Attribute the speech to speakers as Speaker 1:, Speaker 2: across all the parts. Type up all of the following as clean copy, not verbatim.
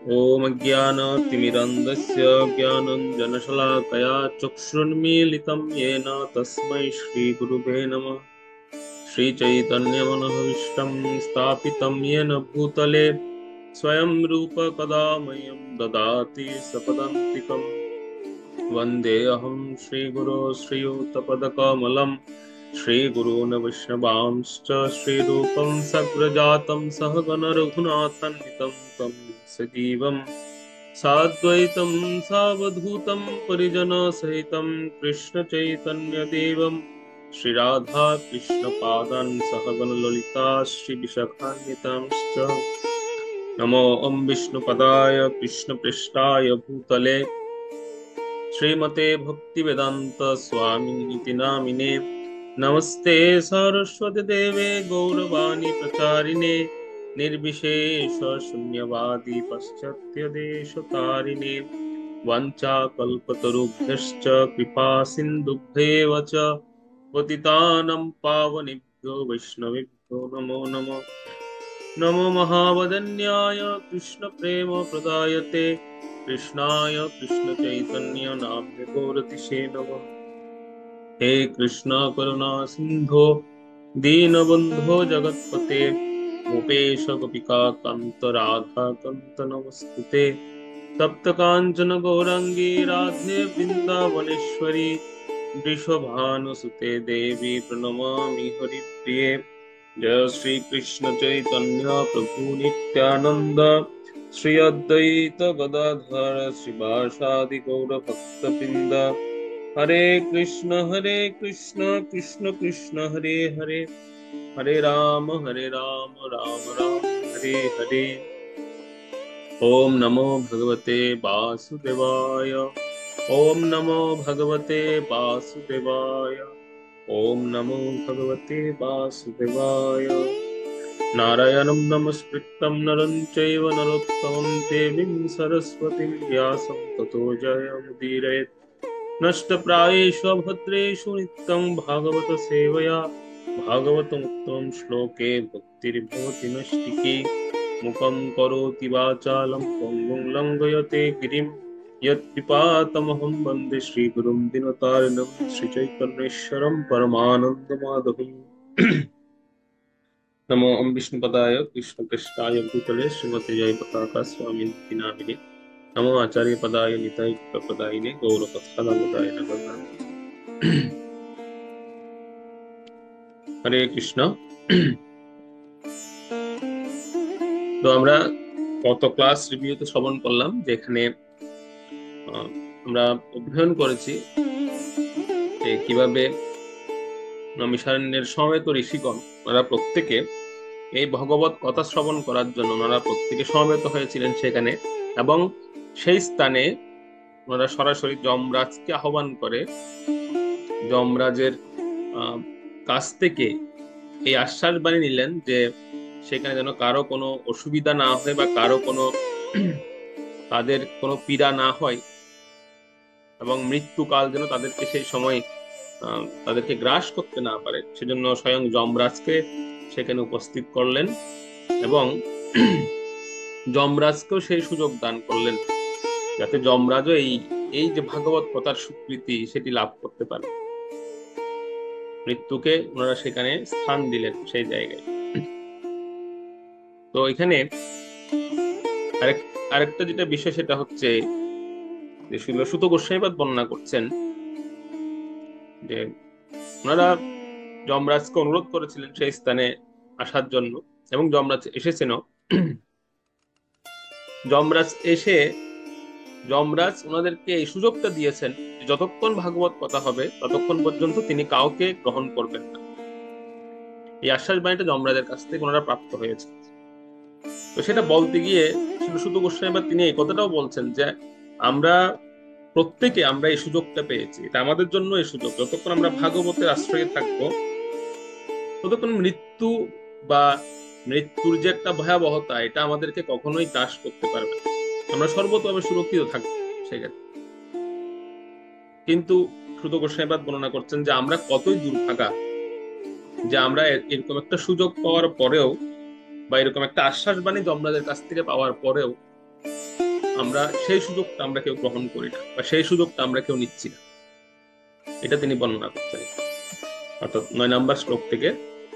Speaker 1: ओम ज्ञानतिमिरन्धस्य ज्ञानाञ्जनशलाकया चक्षुरुन्मीलितं येन तस्मै श्रीगुरुवे नमः। श्रीचैतन्यमनोभीष्टं स्थापितं येन भूतले स्वयं रूप कदा मह्यं ददाति सपदान्तिकम्। वन्देऽहं श्रीगुरो श्रीयुतपदकमलं श्रीगुरून् वैष्णवांश्च श्रीरूपं सग्रजातं सहगण रघुनाथान्वितं तं सजीवं साद्वैतं सावधूतं परिजनसहितं कृष्णचैतन्यदेवं श्रीराधा कृष्णपादान् सहगण ललिता श्रीविशाखान्वितांश्च। नमो विष्णुपदाय कृष्णपृष्ठाय भूतले श्रीमते भक्तिवेदांत स्वामिनिति नामिने। नमस्ते सरस्वती देवे गौरवाणी प्रचारिणे निर्विशेष शून्यवादी पाश्चात्य देशतारिणे। वाञ्छाकल्पतरुभ्यश्च कृपा सिन्धुभ्येव च पतितानां पावनेभ्यो वैष्णवेभ्यो नमो नमः। नमो महावदन्याय कृष्ण प्रेम प्रदायते कृष्णाय कृष्ण चैतन्य नाम्ने गौरतिशे नमः। हे कृष्ण करुणा सिंधो दीनबंधो जगत्पते गोपेश गोपिका कांत राधा कांत नमस्ते। तप्त कांचन गौरांगी राधे वृंदावनेश्वरी वृषभानुसुते देवी प्रणमामि हरिप्रिये। जय श्री कृष्ण चैतन्य प्रभु नित्यानंद श्री अद्वैत गदाधर श्रीवासादि गौर भक्तवृंद। हरे कृष्ण कृष्ण कृष्ण हरे हरे हरे राम राम राम हरे हरे। ओम नमो भगवते वासुदेवाय। ओम नमो भगवते वासुदेवाय। ओम नमो भगवते वासुदेवाय। नारायणं नमस्कृतं नरं चैव नरोत्तमं देवीं सरस्वतीं व्यासं ततो जयमुदीरयेत्। नष्टप्रायेषु भद्रेषु नित्यं भागवत सेवया भागवतमुत्तमं श्लोके भक्तिर्भवति नष्टिकी। मुखं करोति वाचालं पङ्गुं लङ्घयते गिरिं यत्कृपातमहं वन्दे श्रीगुरुं दीनतारिणं श्रीचैतन्येश्वरं परमानन्दमाधवम्। नमो विष्णुपदाय कृष्णपृष्ठाय भूतले श्रीमते जय पताका स्वामिनिति नामिने। नमो आचार्य पदाय निताय प्रपदायिने गौरकथादाय नमः। हरे कृष्ण। তো আমরা গত ক্লাস রিভিউতে শ্রবণ করলাম যেখানে আমরা অধ্যয়ন করেছি যে কিভাবে নমিসারণ্যের সমবেত ঋষিগণ ওরা প্রত্যেকে এই ভগবত কথা শ্রবণ করার জন্য ওনারা প্রত্যেকে সমবেত হয়েছিলেন সেখানে, এবং সেই স্থানে ওনারা সরাসরি যমরাজকে আহ্বান করে যমরাজের কাছ থেকে এই আশ্বাস বাণী নিলেন যে সেখানে যেন কারো কোনো অসুবিধা না হয় বা কারো কোনো তাদের কোনো পীড়া না হয় এবং মৃত্যুকাল যেন তাদেরকে সেই সময় তাদেরকে গ্রাস করতে না পারে, সেজন্য স্বয়ং যমরাজকে সেখানে উপস্থিত করলেন এবং যমরাজকেও সেই সুযোগ দান করলেন যাতে যমরাজও এই যে ভাগবত কথার স্বীকৃতি সেটি লাভ করতে পারে। মৃত্যুকে ওনারা সেখানে স্থান দিলেন সেই জায়গায়। তো এখানে আরেকটা যেটা বিষয় সেটা হচ্ছে যে সুত গোস্বামীপাদ বর্ণনা করছেন যে ওনারা যমরাজকে অনুরোধ করেছিলেন সেই স্থানে আসার জন্য এবং যমরাজ এসেছেন। যমরাজ ওনাদেরকে এই সুযোগটা দিয়েছেন যতক্ষণ ভাগবত কথা হবে ততক্ষণ পর্যন্ত তিনি কাউকে গ্রহণ করবেন না। এই আশ্বাস বাণীটা যমরাজের কাছ থেকে ওনারা প্রাপ্ত হয়েছে। তো সেটা বলতে গিয়ে সুত গোস্বামী তিনি এই কথাটাও বলছেন যে আমরা প্রত্যেকে আমরা এই সুযোগটা পেয়েছি, এটা আমাদের জন্য এই সুযোগ। যতক্ষণ আমরা ভাগবতের আশ্রয়ে থাকবো ততক্ষণ মৃত্যু বা মৃত্যুর যে একটা ভয়াবহতা এটা আমাদেরকে কখনোই গ্রাস করতে পারবে না, আমরা সর্বতভাবে সুরক্ষিত থাকবো সেক্ষেত্রে। কিন্তু সুত গোস্বামীপাদ বর্ণনা করছেন যে আমরা কতই দুর্ভাগা যে আমরা এরকম একটা সুযোগ পাওয়ার পরেও বা এরকম একটা আশ্বাস বাণী যমরাজের কাছ থেকে পাওয়ার পরেও আমরা সেই সুযোগটা আমরা কেউ গ্রহণ করি না, বা সেই সুযোগটা আমরা কেউ নিচ্ছি না। এটা তিনি বর্ণনা করছেন। অর্থাৎ 9 নম্বর শ্লোক থেকে,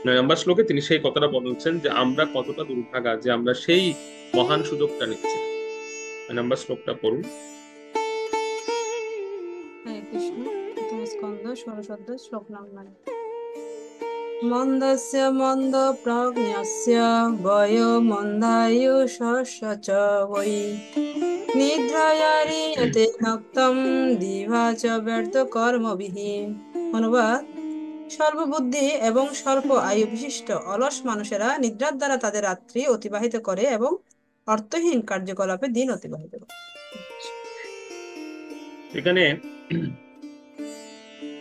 Speaker 1: 9 নম্বর শ্লোকে তিনি সেই কথাটা বলছেন যে আমরা কতটা দুর্ভাগা যে আমরা সেই মহান সুযোগটা নিচ্ছি না। 9 নম্বর শ্লোকটা পড়ুন।
Speaker 2: হরে কৃষ্ণ। প্রথম স্কন্ধ 16 অধ্যায় শ্লোক নম্বর 9। মন্দস্য মন্দ প্রজ্ঞস্য বয়ো মন্দায়ুষস্য চ বৈ নিদ্রায়ারিয়তে নক্তম দিবা চ ব্যর্থ কর্মবিহ। অনুবাদ: স্বল্পবুদ্ধি এবং স্বল্প আয়ু বিশিষ্ট অলস মানুষেরা নিদ্রার দ্বারা তাদের রাত্রি অতিবাহিত করে এবং অর্থহীন কার্যকলাপে দিন অতিবাহিত করে।
Speaker 1: এখানে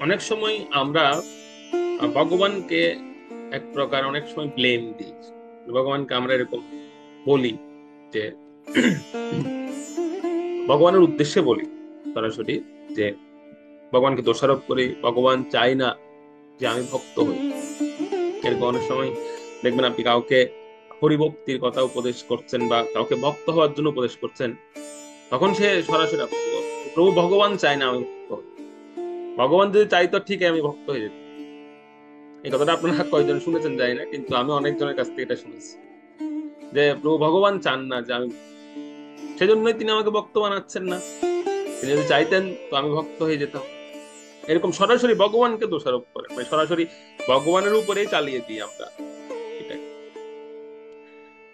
Speaker 1: অনেক সময় আমরা ভগবানকে এক প্রকার অনেক সময় ব্লেম দিই। ভগবানকে আমরা এরকম বলি যে ভগবানের উদ্দেশ্যে বলি সরাসরি, যে ভগবানকে দোষারোপ করি, ভগবান চাই না যে আমি ভক্ত হই। এরকম অনেক সময় দেখবেন আপনি কাউকে হরিভক্তির কথা উপদেশ করছেন বা কাউকে ভক্ত হওয়ার জন্য উপদেশ করছেন, তখন সে সরাসরি আপনাকে বলে, প্রভু ভগবান চাই না আমি ভক্ত হই, ভগবান যদি চাইতো ঠিক আমি ভক্ত হয়ে যেতাম। এই কথাটা আপনারা কয়জন শুনেছেন জানি না, কিন্তু আমি অনেকজনের কাছ থেকে এটা শুনেছি যে প্রভু ভগবান চান না যে আমি, সেজন্যই তিনি আমাকে ভক্ত বানাচ্ছেন না। তিনি যদি চাইতেন তো আমি ভক্ত হয়ে যেতাম। এরকম সরাসরি ভগবানকে দোষারোপ করে, মানে সরাসরি ভগবানের উপরেই চালিয়ে দিই আমরা এটাকে।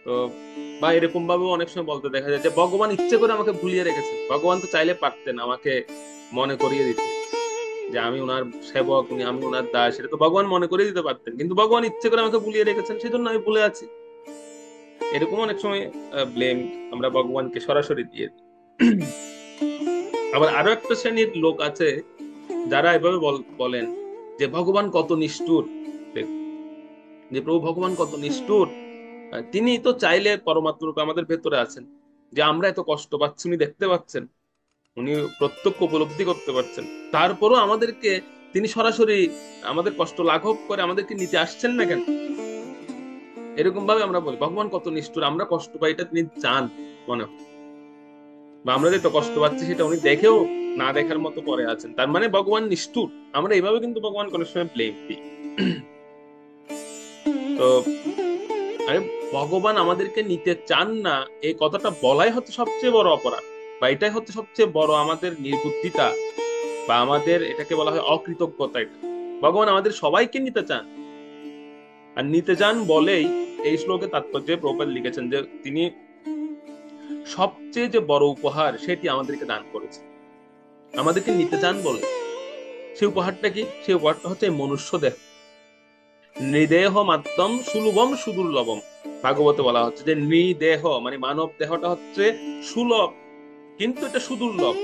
Speaker 1: তো বা এরকম ভাবে অনেক সময় বলতে দেখা যায় যে ভগবান ইচ্ছে করে আমাকে ভুলিয়ে রেখেছেন, ভগবান তো চাইলে পারতেন আমাকে মনে করিয়ে দিতে যে আমি ওনার সেবক, আমি ওনার দাস, এটা তো ভগবান মনে করিয়ে দিতে পারতেন, কিন্তু ভগবান ইচ্ছে করে আমাকে ভুলিয়ে রেখেছেন, সেজন্য আমি ভুলে আছি। এরকম অনেক সময় ব্লেম আমরা ভগবানকে সরাসরি দিয়ে দিই। আবার আরো একটা শ্রেণীর লোক আছে যারা এভাবে বলেন যে ভগবান কত নিষ্ঠুর, যে প্রভু ভগবান কত নিষ্ঠুর, তিনি তো চাইলে পরমাত্ম রূপে আমাদের ভেতরে আছেন, যে আমরা এত কষ্ট পাচ্ছি উনি দেখতে পাচ্ছেন, উনি প্রত্যক্ষ উপলব্ধি করতে পারছেন, তারপরও আমাদেরকে তিনি সরাসরি আমাদের কষ্ট লাঘব করে আমাদেরকে নিতে আসছেন না কেন? এরকম ভাবে আমরা বলি ভগবান কত নিষ্ঠুর, আমরা কষ্ট পাই এটা তিনি চান মনে হয়, বা আমরা যে তো কষ্ট পাচ্ছি সেটা উনি দেখেও না দেখার মতো পরে আছেন, তার মানে ভগবান নিষ্ঠুর। আমরা এইভাবে কিন্তু ভগবান কোনো সময় ব্লেম দিই। তো আরে ভগবান আমাদেরকে নিতে চান না এই কথাটা বলাই হচ্ছে সবচেয়ে বড় অপরাধ, বা এটাই হচ্ছে সবচেয়ে বড় আমাদের নির্বুদ্ধিতা, বা আমাদের এটাকে বলা হয় অকৃতজ্ঞতা। এটা ভগবান আমাদের সবাইকে নিতে চান, আর নিতে চান বলেই এই শ্লোকে তাৎপর্যে প্রভুপাদ লিখেছেন যে তিনি সবচেয়ে যে বড় উপহার সেটি আমাদেরকে দান করেছে, আমাদেরকে নিতে চান বলে। সেই উপহারটা কি? সেই উপহারটা হচ্ছে মনুষ্য দেহ। নৃদেহ মাত্রম সুলভম সুদুর্লভম। ভাগবতে বলা হচ্ছে যে নৃদেহ মানে মানব দেহটা হচ্ছে সুলভ, কিন্তু এটা সুদুর্লভ।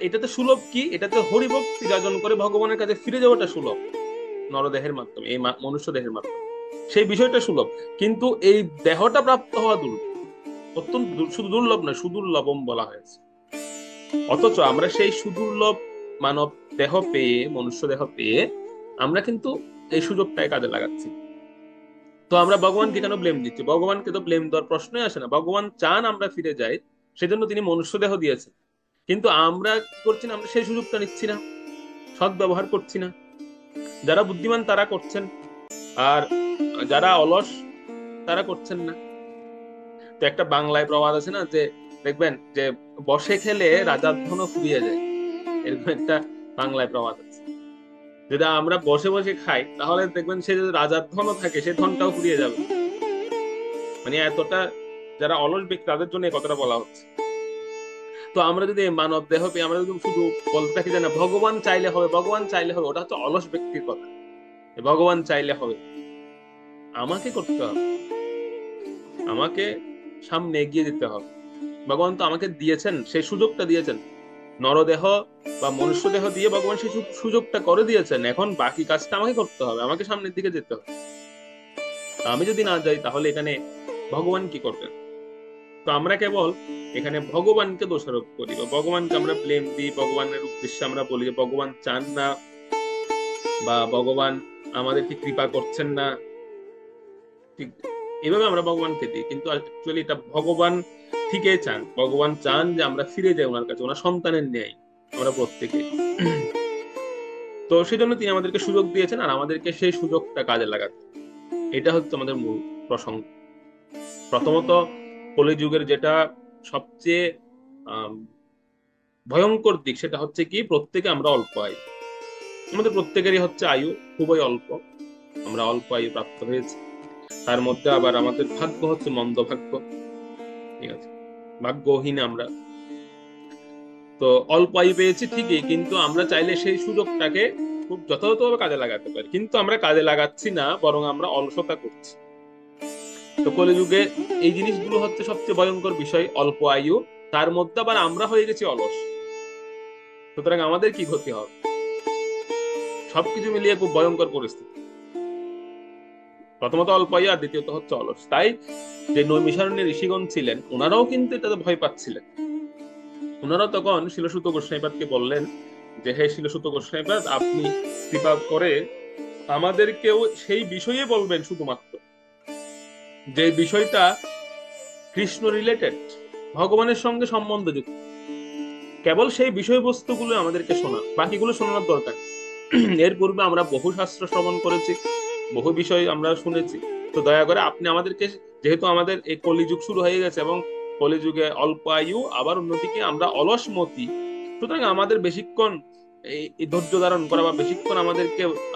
Speaker 1: এটাতে সুলভ কি? এটাতে হরিভক্তি যাজন করে ভগবানের কাছে ফিরে যাওয়াটা সুলভ, নরদেহের মাধ্যমে, এই মনুষ্য দেহের মাধ্যমে সেই বিষয়টা সুলভ। কিন্তু এই দেহটা প্রাপ্ত হওয়া দুর্লভ, অত্যন্ত শুধু দুর্লভ না, সুদুর্লভম বলা হয়েছে। অথচ আমরা সেই সুদুর্লভ মানব দেহ পেয়ে, মনুষ্য দেহ পেয়ে আমরা কিন্তু এই সুযোগটাই কাজে লাগাচ্ছি। তো আমরা ভগবানকে কেন ব্লেম দিচ্ছি? ভগবানকে তো ব্লেম দেওয়ার প্রশ্নই আসে না, ভগবান চান আমরা ফিরে যাই, সেজন্য তিনি মনুষ্য দেহ দিয়েছেন। কিন্তু আমরা কি করছি না, আমরা সেই সুযোগটা নিচ্ছি না, সৎ ব্যবহার করছি না। যারা বুদ্ধিমান তারা করছেন, আর যারা অলস তারা করছেন না। তো একটা বাংলায় প্রবাদ আছে না, যে দেখবেন যে বসে খেলে রাজার ধনও ফুরিয়ে যায়, এরকম একটা বাংলায় প্রবাদ আছে। যদি আমরা বসে বসে খাই তাহলে দেখবেন সে যদি রাজার ধনও থাকে সে ধনটাও ফুরিয়ে যাবে। মানে এতটা যারা অলস ব্যক্তি তাদের জন্য এই কথাটা বলা হচ্ছে। তো আমরা যদি মানব দেহ পেয়ে আমরা যদি শুধু বলতে থাকি যে না ভগবান চাইলে হবে, ভগবান চাইলে হবে, ওটা হচ্ছে অলস ব্যক্তির কথা। ভগবান চাইলে হবে, আমাকে করতে হবে, আমাকে সামনে এগিয়ে দিতে হবে। ভগবান তো আমাকে দিয়েছেন, সেই সুযোগটা দিয়েছেন, নরদেহ বা মনুষ্য দেহ দিয়ে ভগবান সেই সুযোগটা করে দিয়েছেন। এখন বাকি কাজটা আমাকে করতে হবে, আমাকে সামনের দিকে যেতে হবে। আমি যদি না যাই তাহলে এখানে ভগবান কি করবেন? তো আমরা কেবল এখানে ভগবানকে দোষারোপ করি, বা ভগবানকে আমরা ব্লেম দিই, ভগবানের উদ্দেশ্যে আমরা বলি যে ভগবান চান না, বা ভগবান আমাদেরকে কৃপা করছেন না। ঠিক এভাবে আমরা ভগবানকে দিই, কিন্তু অ্যাকচুয়ালি এটা ভগবান ঠিকই চান, ভগবান চান যে আমরা ফিরে যাই ওনার কাছে, ওনার সন্তানের ন্যায় আমরা প্রত্যেকে। তো সেই জন্য তিনি আমাদেরকে সুযোগ দিয়েছেন, আর আমাদেরকে সেই সুযোগটা কাজে লাগাতে, এটা হচ্ছে আমাদের মূল প্রসঙ্গ। প্রথমত কলিযুগের যেটা সবচেয়ে আহ ভয়ঙ্কর দিক, সেটা হচ্ছে কি প্রত্যেকে আমরা অল্প আয়ু, আমাদের প্রত্যেকেরই হচ্ছে আয়ু খুবই অল্প, আমরা অল্প আয়ু প্রাপ্ত হয়েছি। তার মধ্যে আবার আমাদের ভাগ্য হচ্ছে মন্দ ভাগ্য, ঠিক আছে, ভাগ্যহীন আমরা। তো অল্প আয়ু পেয়েছি ঠিকই, কিন্তু আমরা চাইলে সেই সুযোগটাকে খুব যথাযথভাবে কাজে লাগাতে পারি, কিন্তু আমরা কাজে লাগাচ্ছি না, বরং আমরা অলসতা করছি। তো কলিযুগে এই জিনিসগুলো হচ্ছে সবচেয়ে ভয়ঙ্কর বিষয়, অল্প আয়ু, তার মধ্যে আবার আমরা হয়ে গেছি অলস। সুতরাং আমাদের কি ক্ষতি হবে? সবকিছু মিলিয়ে খুব ভয়ঙ্কর পরিস্থিতি। প্রথমত অল্প আয়ু, আর দ্বিতীয়ত হচ্ছে অলস। তাই যে নৈমিষারণ্যের ঋষিগণ ছিলেন, ওনারাও কিন্তু এটাতে ভয় পাচ্ছিলেন। ওনারা তখন শিলসুত গোস্বামীপাদকে বললেন যে, হে শিলসুত গোস্বামীপাদ, আপনি কৃপা করে আমাদেরকেও সেই বিষয়ে বলবেন, শুধুমাত্র যে বিষয়টা কৃষ্ণ রিলেটেড, ভগবানের সঙ্গে সম্বন্ধযুক্ত, কেবল সেই বিষয়বস্তুগুলো আমাদেরকে শোনা, বাকিগুলো শোনানোর দরকার। এর পূর্বে আমরা বহু শাস্ত্র শ্রবণ করেছি, বহু বিষয় আমরা শুনেছি, তো দয়া করে আপনি আমাদেরকে, যেহেতু আমাদের এই কলিযুগ শুরু হয়ে গেছে এবং কলিযুগে অল্প আয়ু, আবার অন্যদিকে আমরা অলসমতি, সুতরাং আমাদের বেশিক্ষণ এই ধৈর্য ধারণ করা বা বেশিক্ষণ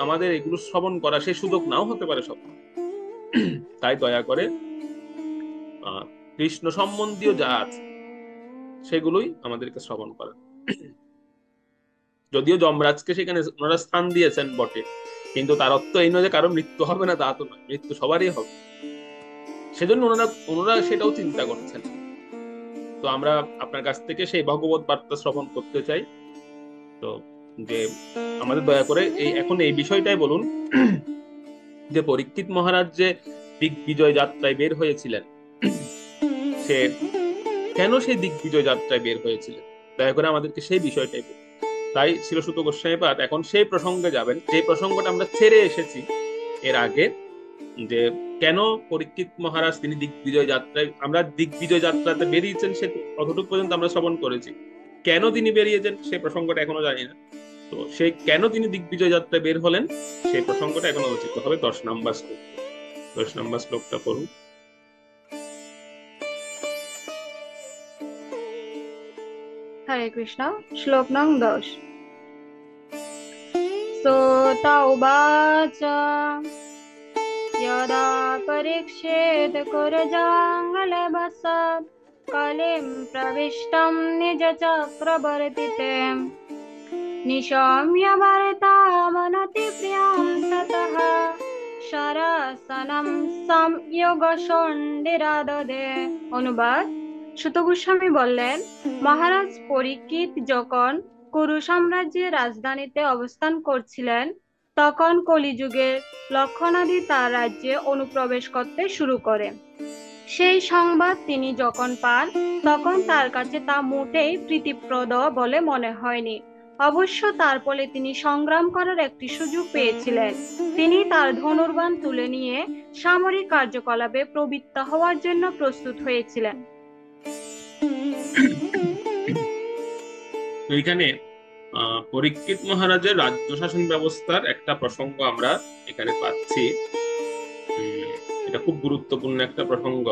Speaker 1: আমাদের এগুলো শ্রবণ করা সেই সুযোগ নাও হতে পারে সব। তাই দয়া করে কৃষ্ণ সম্বন্ধীয় যা আছে সেগুলোই আমাদেরকে শ্রবণ করা। যদিও যমরাজকে সেখানে ওনারা স্থান দিয়েছেন বটে, কিন্তু তার অর্থ এই নয় যে কারো মৃত্যু হবে না, তা তো নয়, মৃত্যু সবারই হবে। সেজন্য ওনারা সেটাও চিন্তা করছেন। তো আমরা আপনার কাছ থেকে সেই ভগবত বার্তা শ্রবণ করতে চাই। তো যে আমাদের দয়া করে এখন এই বিষয়টাই বলুন যে পরীক্ষিত মহারাজ যে দিগ্বিজয় যাত্রায় বের হয়েছিলেন, সে কেন সেই দিগ্বিজয় যাত্রায় বের হয়েছিলেন, দয়া করে আমাদেরকে সেই বিষয়টাই বলুন। তাই শিলসুত গোস্বামীপাদ এখন সেই প্রসঙ্গে যাবেন, যে প্রসঙ্গটা আমরা ছেড়ে এসেছি এর আগে, যে কেন পরীক্ষিত মহারাজ তিনি দিগ্বিজয় যাত্রায়, আমরা দিগ্বিজয় যাত্রাতে বেরিয়েছেন সে কতটুকু পর্যন্ত আমরা শ্রবণ করেছি, কেন তিনি বেরিয়েছেন সেই প্রসঙ্গটা এখনো জানি না। তো সেই কেন তিনি দিগ্বিজয় যাত্রায় বের হলেন সেই প্রসঙ্গটা এখন আলোচিত হবে 10 নম্বর শ্লোক। 10 নম্বর শ্লোকটা পড়ুন।
Speaker 3: হরে কৃষ্ণ। শ্লোক নং 10। सोऽत उवाच यदा परीक्षेत कुरजाङ्गलवसात् कलिं प्रविष्टं निजचक्रवर्तिते निशम्य भरतामनतिप्रियं ततः शरासनं संयोगशण्डिराददे। অনুবাদ: সুত গোস্বামী বললেন, মহারাজ পরীক্ষিত যখন কুরু সাম্রাজ্যের রাজধানীতে অবস্থান করছিলেন, তখন কলিযুগের লক্ষণাদি তার রাজ্যে অনুপ্রবেশ করতে শুরু করে। সেই সংবাদ তিনি যখন পান, তখন তার কাছে তা মোটেই প্রীতিপ্রদ বলে মনে হয়নি। অবশ্য তার ফলে তিনি সংগ্রাম করার একটি সুযোগ পেয়েছিলেন। তিনি তার ধনুর্বাণ তুলে নিয়ে সামরিক কার্যকলাপে প্রবৃত্ত হওয়ার জন্য প্রস্তুত হয়েছিলেন।
Speaker 1: এখানে পরীক্ষিত মহারাজের রাজ্য শাসন ব্যবস্থার একটা প্রসঙ্গ আমরা এখানে পাচ্ছি। এটা খুব গুরুত্বপূর্ণ একটা প্রসঙ্গ,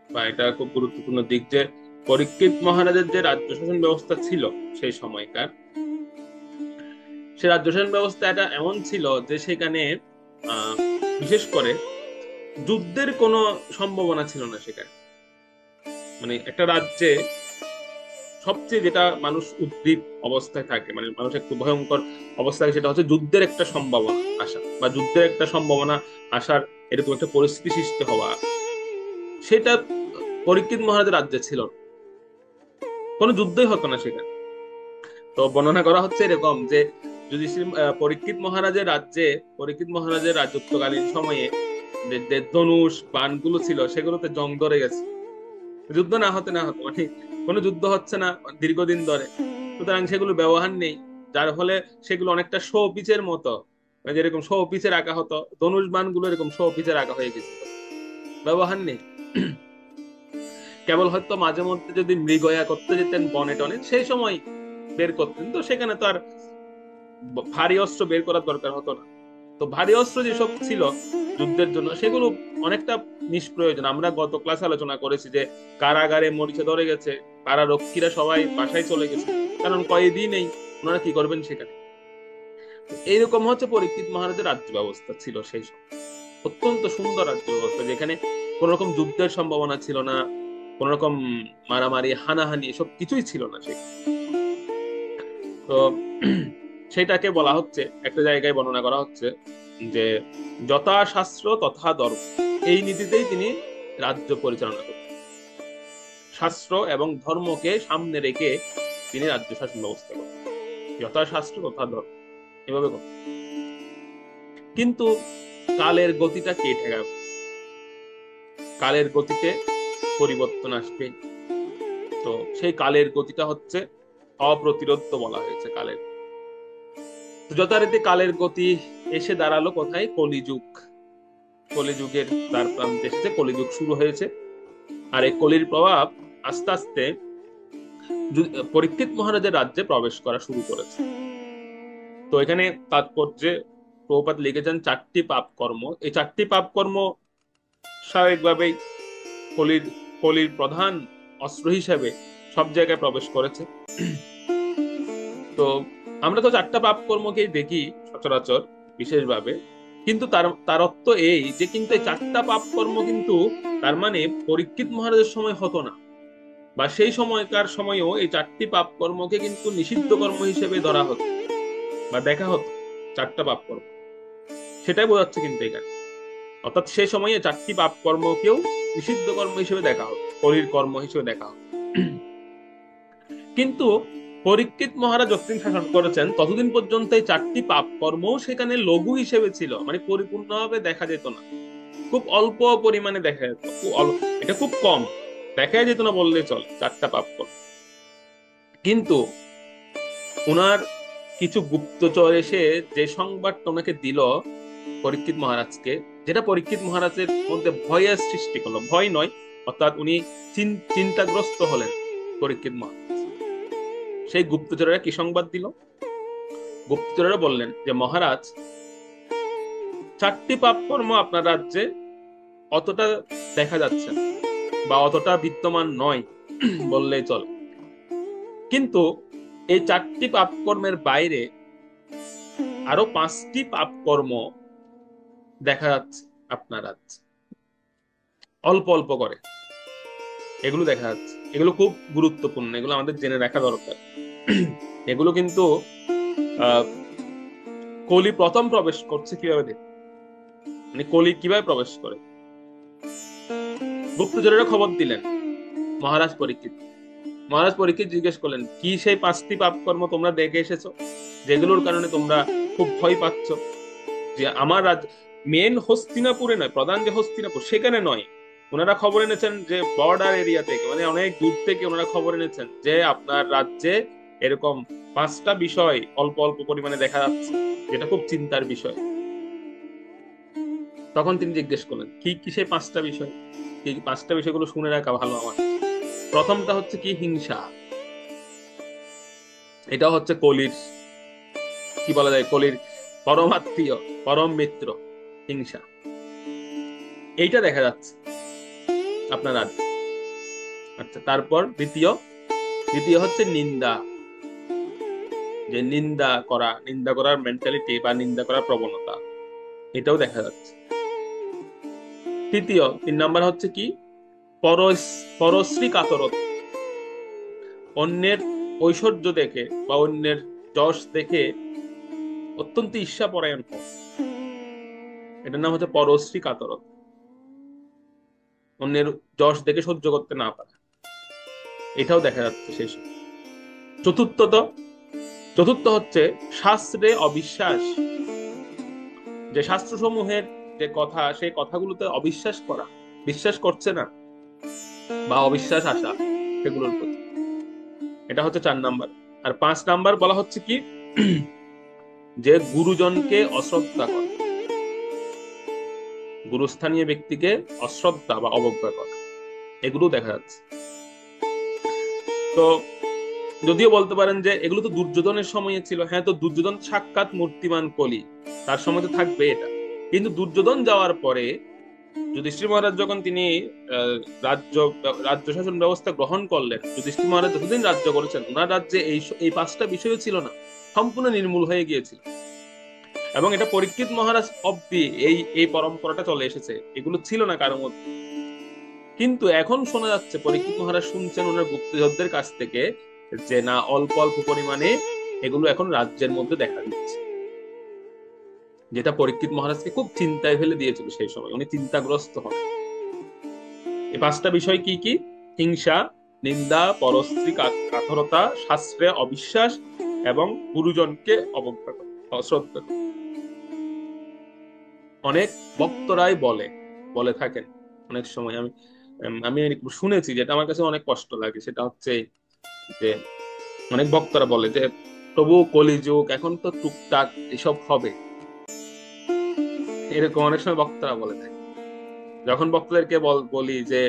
Speaker 1: বা এটা খুব গুরুত্বপূর্ণ দিক, যে পরীক্ষিত মহারাজের যে রাজ্য শাসন ব্যবস্থা ছিল সেই সময়কার, সে রাজ্য শাসন ব্যবস্থা এটা এমন ছিল যে সেখানে বিশেষ করে যুদ্ধের কোনো সম্ভাবনা ছিল না। সেখানে মানে একটা রাজ্যে সবচেয়ে যেটা মানুষ উদ্গ্রীব অবস্থায় থাকে, মানে মানুষ একটু ভয়ঙ্কর অবস্থায়, সেটা হচ্ছে যুদ্ধের একটা সম্ভাবনা আসা, বা যুদ্ধের একটা সম্ভাবনা আসার এরকম একটা পরিস্থিতি সৃষ্টি হওয়া, সেটা পরীক্ষিত মহারাজের রাজ্যে ছিল, কোনো যুদ্ধই হতো না সেখানে। তো বর্ণনা করা হচ্ছে এরকম যে যদি পরীক্ষিত মহারাজের রাজত্বকালীন সময়ে যে ধনুষ বাণগুলো ছিল সেগুলোতে জং ধরে গেছে, যুদ্ধ না হতে মানে কোনো যুদ্ধ হচ্ছে না দীর্ঘদিন ধরে, সুতরাং সেগুলো ব্যবহার নেই, যার ফলে সেগুলো অনেকটা শো পিচের মতো, যেরকম শো পিচে রাখা হতো, ধনুষ বাণ গুলো এরকম শো পিচে রাখা হয়ে গেছিল, ব্যবহার নেই। কেবল হয়তো মাঝে মধ্যে যদি মৃগয়া করতে যেতেন বনে টনে সেই সময় বের করতেন, তো সেখানে তো আর ভারী অস্ত্র বের করার দরকার হতো না। তো ভারী অস্ত্র যেসব ছিল যুদ্ধের জন্য সেগুলো অনেকটা নিষ্প্রয়োজন। আমরা গত ক্লাসে আলোচনা করেছি যে কারাগারে মরিচা ধরে গেছে, কারারক্ষীরা সবাই বাসায় চলে গেছে, কারণ কয়েদি নেই, ওনারা কি করবেন সেখানে। এইরকম হচ্ছে পরীক্ষিত মহারাজের রাজ্য ব্যবস্থা ছিল সেই সময়। অত্যন্ত সুন্দর রাজ্য ব্যবস্থা, যেখানে কোন রকম যুদ্ধের সম্ভাবনা ছিল না, কোন রকম মারামারি হানাহানি এসব কিছুই ছিল না সেখানে। তো সেটাকে বলা হচ্ছে, একটা জায়গায় বর্ণনা করা হচ্ছে যে যথা শাস্ত্র তথা ধর্ম, এই নীতিতেই তিনি রাজ্য পরিচালনা করতেন। শাস্ত্র এবং ধর্মকে সামনে রেখে তিনি রাজ্য শাসন ব্যবস্থা করতেন, যথা শাস্ত্র তথা ধর্ম এভাবে করতেন। কিন্তু কালের গতিটা কে ঠেকাবে? কালের গতিতে পরিবর্তন আসবে। তো সেই কালের গতিটা হচ্ছে অপ্রতিরোধ্য বলা হয়েছে কালের। তো যথারীতি কালের গতি এসে দাঁড়ালো কোথায়? কলিযুগ। কলিযুগের দ্বার প্রান্তে এসেছে, কলিযুগ শুরু হয়েছে। আর এই কলির প্রভাব আস্তে আস্তে পরীক্ষিত মহারাজের রাজ্যে প্রবেশ করা শুরু করেছে। তো এখানে তাৎপর্যে প্রভুপাদ লিখেছেন 4টি পাপ কর্ম। এই 4টি পাপ কর্ম স্বাভাবিকভাবেই কলির কলির প্রধান অস্ত্র হিসেবে সব জায়গায় প্রবেশ করেছে। তো আমরা তো 4টা পাপ কর্মকেই দেখি সচরাচর বিশেষভাবে, কিন্তু তার অর্থ এই যে কিন্তু এই 4টা পাপ কর্ম কিন্তু তার মানে পরীক্ষিত মহারাজের সময় হতো না, বা সেই সময়কার সময়েও এই 4টি পাপ কর্মকে কিন্তু নিষিদ্ধ কর্ম হিসেবে ধরা হতো বা দেখা হতো। 4টা পাপ কর্ম সেটাই বোঝাচ্ছে কিন্তু এখানে, অর্থাৎ সেই সময়ে 4টি পাপ কর্মকেও নিষিদ্ধ কর্ম হিসেবে দেখা হতো, কলির কর্ম হিসেবে দেখা হতো। কিন্তু পরীক্ষিত মহারাজ যতদিন শাসন করেছেন ততদিন পর্যন্ত এই 4টি পাপ কর্ম সেখানে লঘু হিসেবে ছিল, মানে পরিপূর্ণভাবে দেখা যেত না, খুব অল্প পরিমাণে দেখা যেত, এটা খুব কম দেখা যেত না বললে চলে 4টা পাপ কর্ম। কিন্তু ওনার কিছু গুপ্তচর এসে যে সংবাদটা ওনাকে দিল পরীক্ষিত মহারাজকে, যেটা পরীক্ষিত মহারাজের মধ্যে ভয়ের সৃষ্টি করলো, ভয় নয়, অর্থাৎ উনি চিন্তাগ্রস্ত হলেন পরীক্ষিত মহারাজ। সেই গুপ্তচরেরা কি সংবাদ দিল? গুপ্তচরেরা বললেন যে মহারাজ, 4টি পাপ কর্ম আপনার রাজ্যে অতটা দেখা যাচ্ছে না বা অতটা বিদ্যমান নয় বললেই চলে, কিন্তু এই 4টি পাপ কর্মের বাইরে আরো 5টি পাপ কর্ম দেখা যাচ্ছে আপনার রাজ্যে, অল্প অল্প করে এগুলো দেখা যাচ্ছে। এগুলো খুব গুরুত্বপূর্ণ, এগুলো আমাদের জেনে রাখা দরকার। এগুলো কিন্তু কলি প্রথম প্রবেশ করছে কিভাবে দেখ, মানে কলি কিভাবে প্রবেশ করে। গুপ্তচরেরা খবর দিলেন মহারাজ পরীক্ষিত। মহারাজ পরীক্ষিত জিজ্ঞেস করলেন, কি সেই 5টি পাপ কর্ম তোমরা দেখে এসেছো যেগুলোর কারণে তোমরা খুব ভয় পাচ্ছ? যে আমার রাজ্য মেন হস্তিনাপুরে নয়, প্রধান যে হস্তিনাপুর সেখানে নয়, ওনারা খবর এনেছেন যে বর্ডার এরিয়া থেকে, মানে অনেক দূর থেকে ওনারা খবর এনেছেন যে আপনার রাজ্যে এরকম 5টা বিষয় অল্প অল্প পরিমাণে দেখা যাচ্ছে, যেটা খুব চিন্তার বিষয়। তখন তিনি জিজ্ঞেস করলেন, কি কি সেই 5টা বিষয়? এই 5টা বিষয়গুলো শুনে রাখা ভালো আমার। প্রথমটা হচ্ছে কি? হিংসা। এটা হচ্ছে কলির, কি বলা যায়, কলির পরমাত্মীয়, পরম মিত্র, হিংসা। এইটা দেখা যাচ্ছে আপনার রাজ্যে। আচ্ছা, তারপর দ্বিতীয় হচ্ছে নিন্দা, যে নিন্দা করার মেন্টালিটি বা নিন্দা করার প্রবণতা, এটাও দেখা যাচ্ছে। 3 নাম্বার হচ্ছে কি? পরশ্রী কাতরতা, অন্যের ঐশ্বর্য দেখে বা অন্যের যশ দেখে অত্যন্ত ঈর্ষাপরায়ণ হওয়া, এটার নাম হচ্ছে পরশ্রী কাতরতা, অন্যের যশ দেখে সহ্য করতে না পারা, এটাও দেখা যাচ্ছে সেই সময়। চতুর্থ হচ্ছে শাস্ত্রে অবিশ্বাস, যে শাস্ত্রসমূহের যে কথা, সেই কথাগুলোতে অবিশ্বাস করা, বিশ্বাস করছে না বা অবিশ্বাস আসা সেগুলোর প্রতি, এটা হচ্ছে 4 নাম্বার। আর 5 নাম্বার বলা হচ্ছে কি? যে গুরুজনকে অশ্রদ্ধা করা, গুরুস্থানীয় ব্যক্তিকে অশ্রদ্ধা বা অবজ্ঞা করা, এগুলো দেখা যাচ্ছে। তো যদিও বলতে পারেন যে এগুলো তো দুর্যোধনের সময়ে ছিল, হ্যাঁ, তো দুর্যোধন সাক্ষাৎ মূর্তিমান কলি, তার সময় তো থাকবে এটা। কিন্তু দুর্যোধন যাওয়ার পরে যুধিষ্ঠির মহারাজ যখন তিনি আহ, রাজ্য রাজ্য শাসন ব্যবস্থা গ্রহণ করলেন, যুধিষ্ঠির মহারাজ যতদিন রাজ্য করেছেন ওনার রাজ্যে এই পাঁচটা বিষয়ও ছিল না, সম্পূর্ণ নির্মূল হয়ে গিয়েছিল। এবং এটা পরীক্ষিত মহারাজ অব্দি এই এই পরম্পরাটা চলে এসেছে, এগুলো ছিল না কারোর মধ্যে। কিন্তু এখন শোনা যাচ্ছে, পরীক্ষিত মহারাজ শুনছেন ওনার গুপ্তচরদের কাছ থেকে যে না, অল্প অল্প পরিমাণে এগুলো এখন রাজ্যের মধ্যে দেখা দিচ্ছে, যেটা পরীক্ষিত মহারাজকে খুব চিন্তায় ফেলে দিয়েছিল। সেই সময় উনি চিন্তাগ্রস্ত হন। এই পাঁচটা বিষয় কি কি? হিংসা, নিন্দা, পরস্ত্রী কাতরতা, শাস্ত্রে অবিশ্বাস এবং গুরুজনকে অবজ্ঞা করা, অশ্রদ্ধা করা। অনেক বক্তরাই বলে থাকেন অনেক সময়, আমি আমি শুনেছি, যেটা আমার কাছে অনেক কষ্ট লাগে, সেটা হচ্ছে যে অনেক বক্তারা বলে যে প্রভু কলিযুগ, এখন তো টুকটাক এসব হবে, এরকম অনেক সময় বক্তারা বলে থাকে। যখন বক্তাদেরকে বলি যে,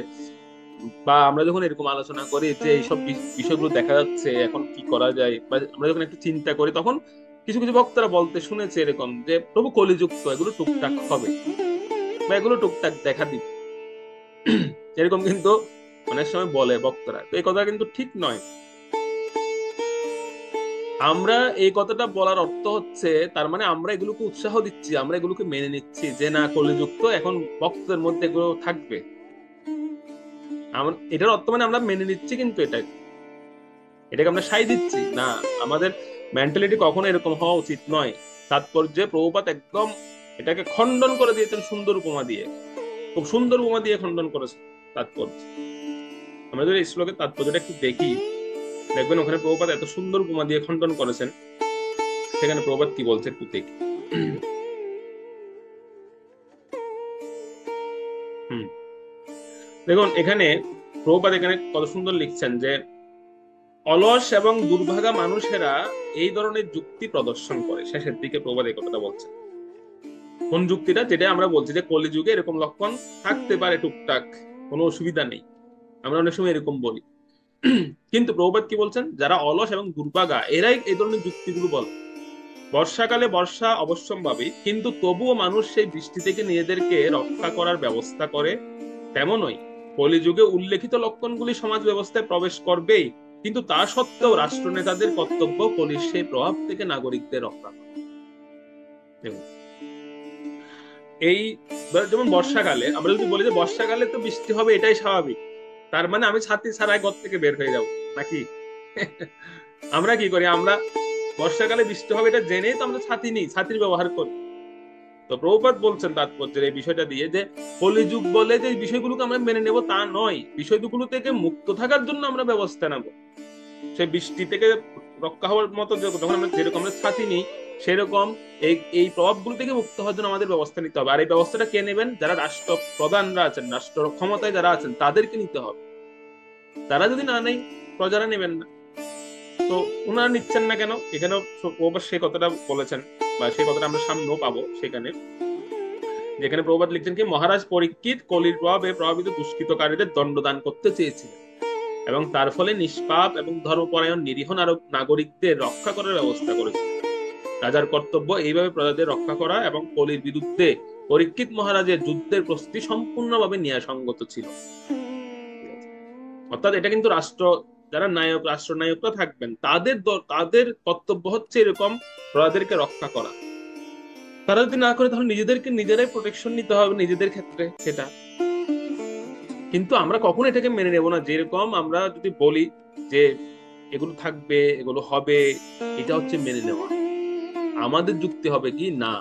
Speaker 1: বা আমরা যখন এরকম আলোচনা করি যে এইসব বিষয়গুলো দেখা যাচ্ছে এখন কি করা যায়, বা আমরা যখন একটু চিন্তা করি, তখন কিছু কিছু বক্তারা বলতে শুনেছে এরকম যে প্রভু কলিযুগ তো, এগুলো টুকটাক হবে বা এগুলো টুকটাক দেখা দিবে, এরকম কিন্তু অনেক সময় বলে বক্তারা। তো এই কথা কিন্তু ঠিক নয়। আমরা এই কথাটা বলার অর্থ হচ্ছে, তার মানে আমরা এগুলোকে উৎসাহ দিচ্ছি, আমরা এগুলোকে মেনে নিচ্ছি যে না, কলিযুগ তো, এখন ভক্তদের মধ্যে এগুলো থাকবে। এটার অর্থ মানে আমরা মেনে নিচ্ছি, কিন্তু এটাকে আমরা সাই দিচ্ছি না। আমাদের মেন্টালিটি কখনো এরকম হওয়া উচিত নয়। তাৎপর্যে প্রভুপাদ একদম এটাকে খণ্ডন করে দিয়েছেন সুন্দর উপমা দিয়ে, খুব সুন্দর উপমা দিয়ে খণ্ডন করেছেন তাৎপর্য। আমরা যদি এই শ্লোকের তাৎপর্যটা একটু দেখি, দেখবেন ওখানে প্রভুপাদ এত সুন্দর উপমা দিয়ে খণ্ডন করেছেন। সেখানে প্রভুপাদ কি বলছে একটু দেখি। দেখুন এখানে প্রভুপাদ এখানে কত সুন্দর লিখছেন যে অলস এবং দুর্ভাগা মানুষেরা এই ধরনের যুক্তি প্রদর্শন করে। শেষের দিকে প্রভুপাদ এই কথাটা বলছেন। কোন যুক্তিটা? যেটা আমরা বলছি যে কলিযুগে এরকম লক্ষণ থাকতে পারে টুকটাক, কোনো অসুবিধা নেই, আমরা অনেক সময় এরকম বলি। কিন্তু প্রভুপাদ কি বলছেন? যারা অলস এবং দুর্ভাগা এরাই এই ধরনের যুক্তিগুলো বলে। বর্ষাকালে বর্ষা অবশ্যম্ভাবী, কিন্তু তবুও মানুষ সেই বৃষ্টি থেকে নিজেদেরকে রক্ষা করার ব্যবস্থা করে। তেমনই কলিযুগে উল্লেখিত লক্ষণগুলি সমাজ ব্যবস্থায় প্রবেশ করবেই, কিন্তু তা সত্ত্বেও রাষ্ট্রনেতাদের কর্তব্য কলির সেই প্রভাব থেকে নাগরিকদের রক্ষা করা। এই যেমন বর্ষাকালে আমরা যদি বলি যে বর্ষাকালে তো বৃষ্টি হবে, এটাই স্বাভাবিক, তার মানে আমি ছাতি ছাড়াই ঘর থেকে বের হয়ে যাব নাকি? আমরা কি করি? আমরা বর্ষাকালে বৃষ্টি হবে এটা জেনেই তো আমরা ছাতি নিই, ছাতির ব্যবহার করি। তো প্রভুপাদ বলছেন তাৎপর্যের এই বিষয়টা দিয়ে যে কলিযুগ বলে যে বিষয়গুলোকে আমরা মেনে নেব তা নয়, বিষয়গুলো থেকে মুক্ত থাকার জন্য আমরা ব্যবস্থা নেব। সেই বৃষ্টি থেকে রক্ষা হওয়ার মতো যখন আমরা যেরকম আমরা ছাতি নিই, সেরকম এই প্রভাবগুলো থেকে মুক্ত হওয়ার জন্য আমাদের ব্যবস্থা নিতে হবে। আর এই ব্যবস্থাটা কে নেবেন? যারা রাষ্ট্র প্রধানরা আছেন, রাষ্ট্র ক্ষমতায় যারা আছেন, তাদেরকে নিতে হবে। তারা যদি না নেই, প্রজারা নেবেন না। তো ওনারা নিচ্ছেন না কেন? এখানেও সেই কথাটা বলেছেন, বা সেই কথাটা আমরা সামনেও পাবো সেখানে, যেখানে প্রভুপাদ লিখছেন কি, মহারাজ পরীক্ষিত কলির প্রভাবে প্রভাবিত দুষ্কৃতকারীদের দণ্ডদান করতে চেয়েছিলেন এবং তার ফলে নিষ্পাপ এবং ধর্মপরায়ণ নিরীহ নাগরিকদের রক্ষা করার ব্যবস্থা করেছিলেন। রাজার কর্তব্য এইভাবে প্রজাদের রক্ষা করা এবং কলির বিরুদ্ধে পরীক্ষিত মহারাজের যুদ্ধের প্রস্তুতি সম্পূর্ণভাবে ন্যায়সঙ্গত ছিল। অর্থাৎ এটা কিন্তু যারা নায়ক, রাষ্ট্রনায়করা থাকবেন, তাদের কর্তব্য হচ্ছে এরকম প্রজাদেরকে রক্ষা করা। তারা যদি না করে তাহলে নিজেদেরকে নিজেরাই প্রোটেকশন নিতে হবে নিজেদের ক্ষেত্রে সেটা। কিন্তু আমরা কখনো এটাকে মেনে নেব না। যেরকম আমরা যদি বলি যে এগুলো থাকবে, এগুলো হবে, এটা হচ্ছে মেনে নেওয়া। আমাদের যুক্তি হবে কি, না,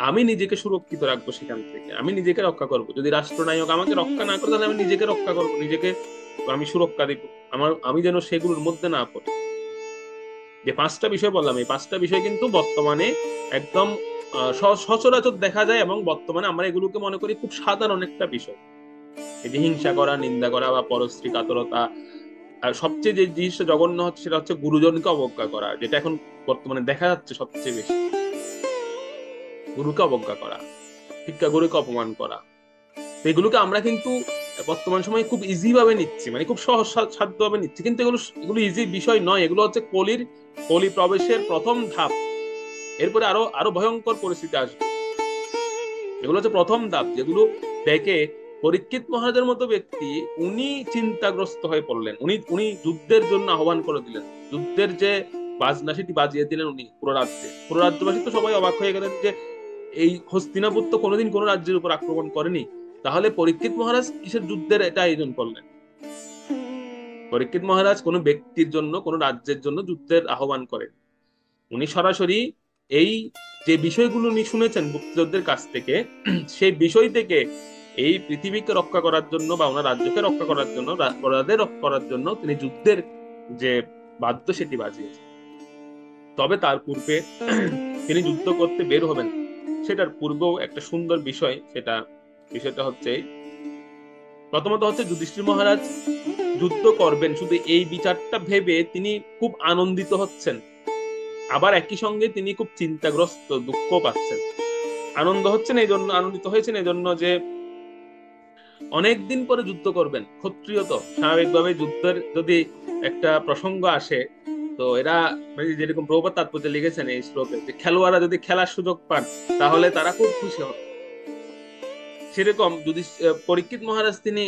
Speaker 1: আমি নিজেকে সুরক্ষিত রাখবো, সেখান থেকে আমি নিজেকে রক্ষা করব। যদি রাষ্ট্রনায়ক আমাকে রক্ষা না করে, তাহলে আমি নিজেকে রক্ষা করবো, নিজেকে আমি সুরক্ষা দিব, আমি যেন সেগুলোর মধ্যে না পড়ি। যে পাঁচটা বিষয় বললাম, এই পাঁচটা বিষয় কিন্তু বর্তমানে একদম সচরাচর দেখা যায়, এবং বর্তমানে আমরা এগুলোকে মনে করি খুব সাধারণ একটা বিষয়। এই যে হিংসা করা, নিন্দা করা বা পরস্ত্রী কাতরতা, আর সবচেয়ে যে জিনিসটা জঘন্য হচ্ছে সেটা হচ্ছে গুরুজনকে অবজ্ঞা করা, যেটা এখন বর্তমানে দেখা যাচ্ছে সবচেয়ে বেশি। গুরুকে অবজ্ঞা করা, শিক্ষা গুরুকে অপমান করা, এগুলোকে আমরা কিন্তু বর্তমান সময়ে খুব ইজি ভাবে নিচ্ছি, মানে খুব সহজ সাধ্য ভাবে নিচ্ছি, কিন্তু এগুলো এগুলো ইজি বিষয় নয়। এগুলো হচ্ছে কলি প্রবেশের প্রথম ধাপ। এরপরে আরো আরো ভয়ঙ্কর পরিস্থিতি আসবে। এগুলো হচ্ছে প্রথম ধাপ, যেগুলো দেখে পরীক্ষিত মহারাজের মতো ব্যক্তি উনি চিন্তাগ্রস্ত হয়ে পড়লেন। উনি উনি যুদ্ধের জন্য আহ্বান করে দিলেন, যুদ্ধের যে বাজনা সেটি বাজিয়ে দিলেন উনি পুরো রাজ্যে। পুরো রাজ্যবাসী তো সবাই অবাক হয়ে গেলেন যে এই হস্তিনাপুর তো কোনোদিন কোনো রাজ্যের উপর আক্রমণ করেনি, তাহলে পরীক্ষিত মহারাজ কিসের যুদ্ধের এটা আয়োজন করলেন? পরীক্ষিত মহারাজ কোনো ব্যক্তির জন্য, কোনো রাজ্যের জন্য যুদ্ধের আহ্বান করেন। উনি সরাসরি এই যে বিষয়গুলো উনি শুনেছেন গুপ্তচরদের কাছ থেকে, সেই বিষয় থেকে এই পৃথিবীকে রক্ষা করার জন্য বা ওনার রাজ্যকে রক্ষা করার জন্য, প্রজাদের রক্ষা করার জন্য তিনি যুদ্ধের যে বাদ্য সেটি বাজিয়েছেন। তবে তার পূর্বে তিনি যুদ্ধ করতে বের হবেন, সেটার পূর্বেও একটা সুন্দর বিষয়। বিষয়টা হচ্ছে প্রথমত হচ্ছে যুধিষ্ঠির মহারাজ যুদ্ধ করবেন, শুধু এই বিচারটা ভেবে তিনি খুব আনন্দিত হচ্ছেন। আবার একই সঙ্গে তিনি খুব চিন্তাগ্রস্ত, দুঃখ পাচ্ছেন। আনন্দিত হয়েছেন এই জন্য যে অনেকদিন পরে যুদ্ধ করবেন। ক্ষত্রিয় তো স্বাভাবিকভাবে যুদ্ধের যদি একটা প্রসঙ্গ আসে, তো এরা মানে যেরকম প্রভুপাদ তাৎপর্য লিখেছেন এই শ্লোকে, যে খেলোয়াড়রা যদি খেলার সুযোগ পান তাহলে তারা খুব খুশি হবে। সেরকম যদি পরীক্ষিত মহারাজ তিনি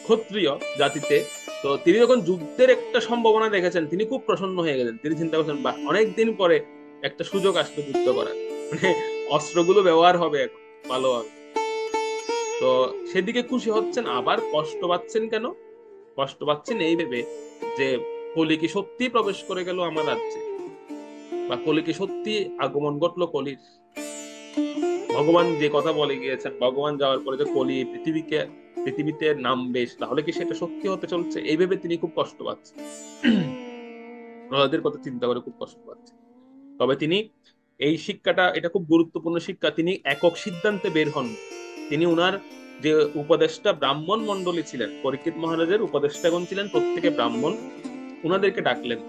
Speaker 1: ক্ষত্রিয় জাতিতে, তো তিনি যখন যুদ্ধের একটা সম্ভাবনা দেখেছেন তিনি খুব প্রসন্ন হয়ে গেলেন। তিনি চিন্তা করছেন, বাহ, অনেকদিন পরে একটা সুযোগ আসলো যুদ্ধ করার, মানে অস্ত্রগুলো ব্যবহার হবে এখন ভালোভাবে। তো সেদিকে খুশি হচ্ছেন। আবার কষ্ট পাচ্ছেন কেন? কষ্ট পাচ্ছেন এই ভেবে যে কলি কি সত্যি প্রবেশ করে গেল আমার রাজ্যে, বা কলি কি সত্যি আগমন ঘটলো কলির। ভগবান যে কথা বলে গিয়েছেন, ভগবান যাওয়ার পরে যে কলি পৃথিবীতে নামবে, তাহলে কি সেটা সত্যি হতে চলছে? এই ভেবে তিনি খুব কষ্ট পাচ্ছেন, প্রজাদের কথা চিন্তা করে খুব কষ্ট পাচ্ছেন। তবে তিনি এই শিক্ষাটা, এটা খুব গুরুত্বপূর্ণ শিক্ষা, তিনি একক সিদ্ধান্তে বের হন। তিনি উনার যে উপদেষ্টা ব্রাহ্মণ মন্ডলী ছিলেন, পরীক্ষিত মহারাজের উপদেষ্টাগণ ছিলেন প্রত্যেকে ব্রাহ্মণ, উনাদেরকে ডাকলেন।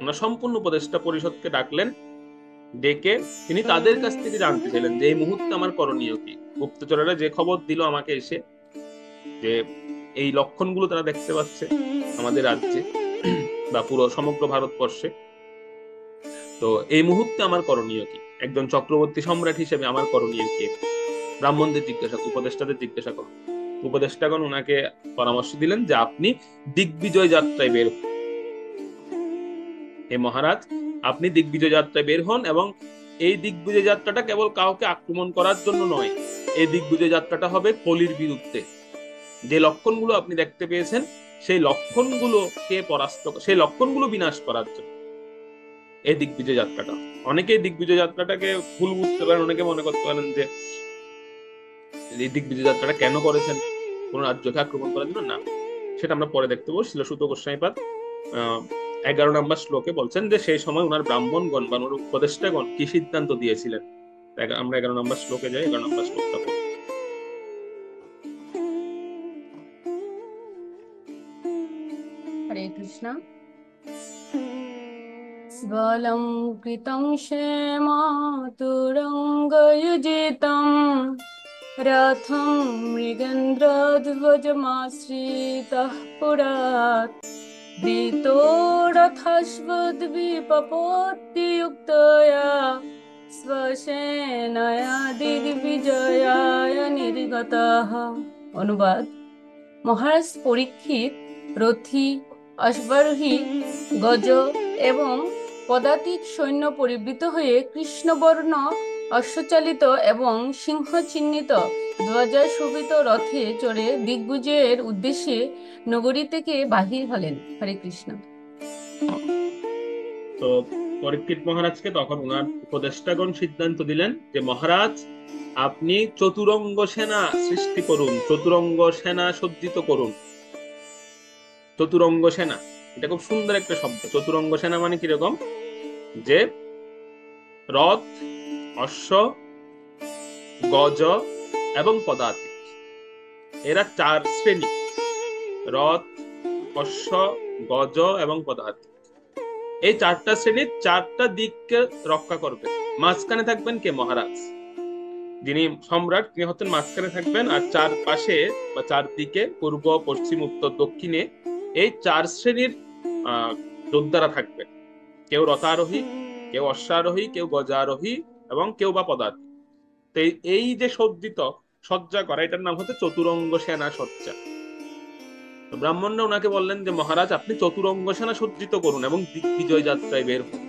Speaker 1: উনার সম্পূর্ণ উপদেষ্টা পরিষদকে ডাকলেন, ডেকে তিনি তাদের কাছ থেকে জানতে চাইলেন যে এই মুহূর্তে আমার করণীয় কি। গুপ্তচরেরা যে খবর দিল আমাকে এসে, যে এই লক্ষণগুলো তারা দেখতে পাচ্ছে আমাদের রাজ্যে বা পুরো সমগ্র ভারতবর্ষে, তো এই মুহূর্তে আমার করণীয় কি, একজন চক্রবর্তী সম্রাট হিসেবে আমার করণীয় কি। ব্রাহ্মণদের উপদেষ্টাদের জিজ্ঞাসা করুন। উপদেষ্টাগণ ওনাকে পরামর্শ দিলেন যে আপনি দিগ্বিজয় যাত্রায় বের হন। হে মহারাজ, আপনি দিগ্বিজয় যাত্রায় বের হন, এবং এই দিগ্বিজয় যাত্রাটা কেবল কাউকে আক্রমণ করার জন্য নয়, এই দিগ্বিজয় যাত্রাটা হবে কলির বিরুদ্ধে। যে লক্ষণগুলো আপনি দেখতে পেয়েছেন সেই লক্ষণগুলো বিনাশ করার জন্য এই দিগ্বিজয় যাত্রাটা। অনেকে দিগ্বিজয় যাত্রাটাকে ভুল বুঝতে পারেন, অনেকে মনে করতে পারেন যে এই দিগ্বিজয় যাত্রাটা কেন করেছেন, কোন রাজ্যকে আক্রমণ করার জন্য না। সেটা আমরা পরে দেখতে পাবো। শিলসুত গোস্বামীপাদ 11 নম্বর শ্লোকে বলছেন যে সেই সময় ওনার ব্রাহ্মণগণ বা ওনার উপদেষ্টাগণ কি সিদ্ধান্ত দিয়েছিলেন। আমরা 11 নম্বর শ্লোকে যাই, 11 নম্বর শ্লোকটা পড়ি।
Speaker 4: হরে কৃষ্ণ। স্বলং কৃতং শ্যামাতুরঙ্গযুজিতং রথং মৃগেন্দ্রধ্বজমাশ্রিতঃ পুরাৎ ধৃতো রথস্বদ্বিপপত্তিযুক্তয়া স্বসেনয়া দিগ্বিজয়ায় নির্গতঃ। অনুবাদ: মহারাজ পরীক্ষিত রথী, অশ্বারোহী, গজ এবং পদাতিক সৈন্য পরিবৃত হয়ে কৃষ্ণবর্ণ অশ্বচালিত এবং সিংহ চিহ্নিত ধ্বজা শোভিত রথে চড়ে দিগ্বিজয়ের উদ্দেশ্যে নগরী থেকে বাহির হলেন। হরে কৃষ্ণ।
Speaker 1: তো পরীক্ষিত মহারাজকে তখন ওনার উপদেষ্টাগণ সিদ্ধান্ত দিলেন যে মহারাজ, আপনি চতুরঙ্গ সেনা সৃষ্টি করুন, চতুরঙ্গ সেনা সজ্জিত করুন। চতুরঙ্গ সেনা, এটা খুব সুন্দর একটা শব্দ। চতুরঙ্গ সেনা মানে কিরকম, যে রথ, অশ্ব, গজ এবং পদাতিক, এরা 4 শ্রেণী। রথ, অশ্ব, গজ এবং পদাতিক, এই 4টা শ্রেণীর 4টা দিককে রক্ষা করবে। মাঝখানে থাকবেন কে? মহারাজ। যিনি সম্রাট তিনি হচ্ছেন মাঝখানে থাকবেন, আর চারপাশে বা চারদিকে পূর্ব, পশ্চিম, উত্তর, দক্ষিণে এই 4 শ্রেণীর যোদ্ধারা থাকবেন। কেউ রথারোহী, কেউ অশ্বারোহী, কেউ গজারোহী এবং কেউ বা পদাতিক। তো এই যে সজ্জা করা, এটার নাম হচ্ছে চতুরঙ্গ সেনা সজ্জা। তো ব্রাহ্মণরা ওনাকে বললেন যে মহারাজ, আপনি চতুরঙ্গ সেনা সজ্জিত করুন এবং দিগ্বিজয় যাত্রায় বের হন।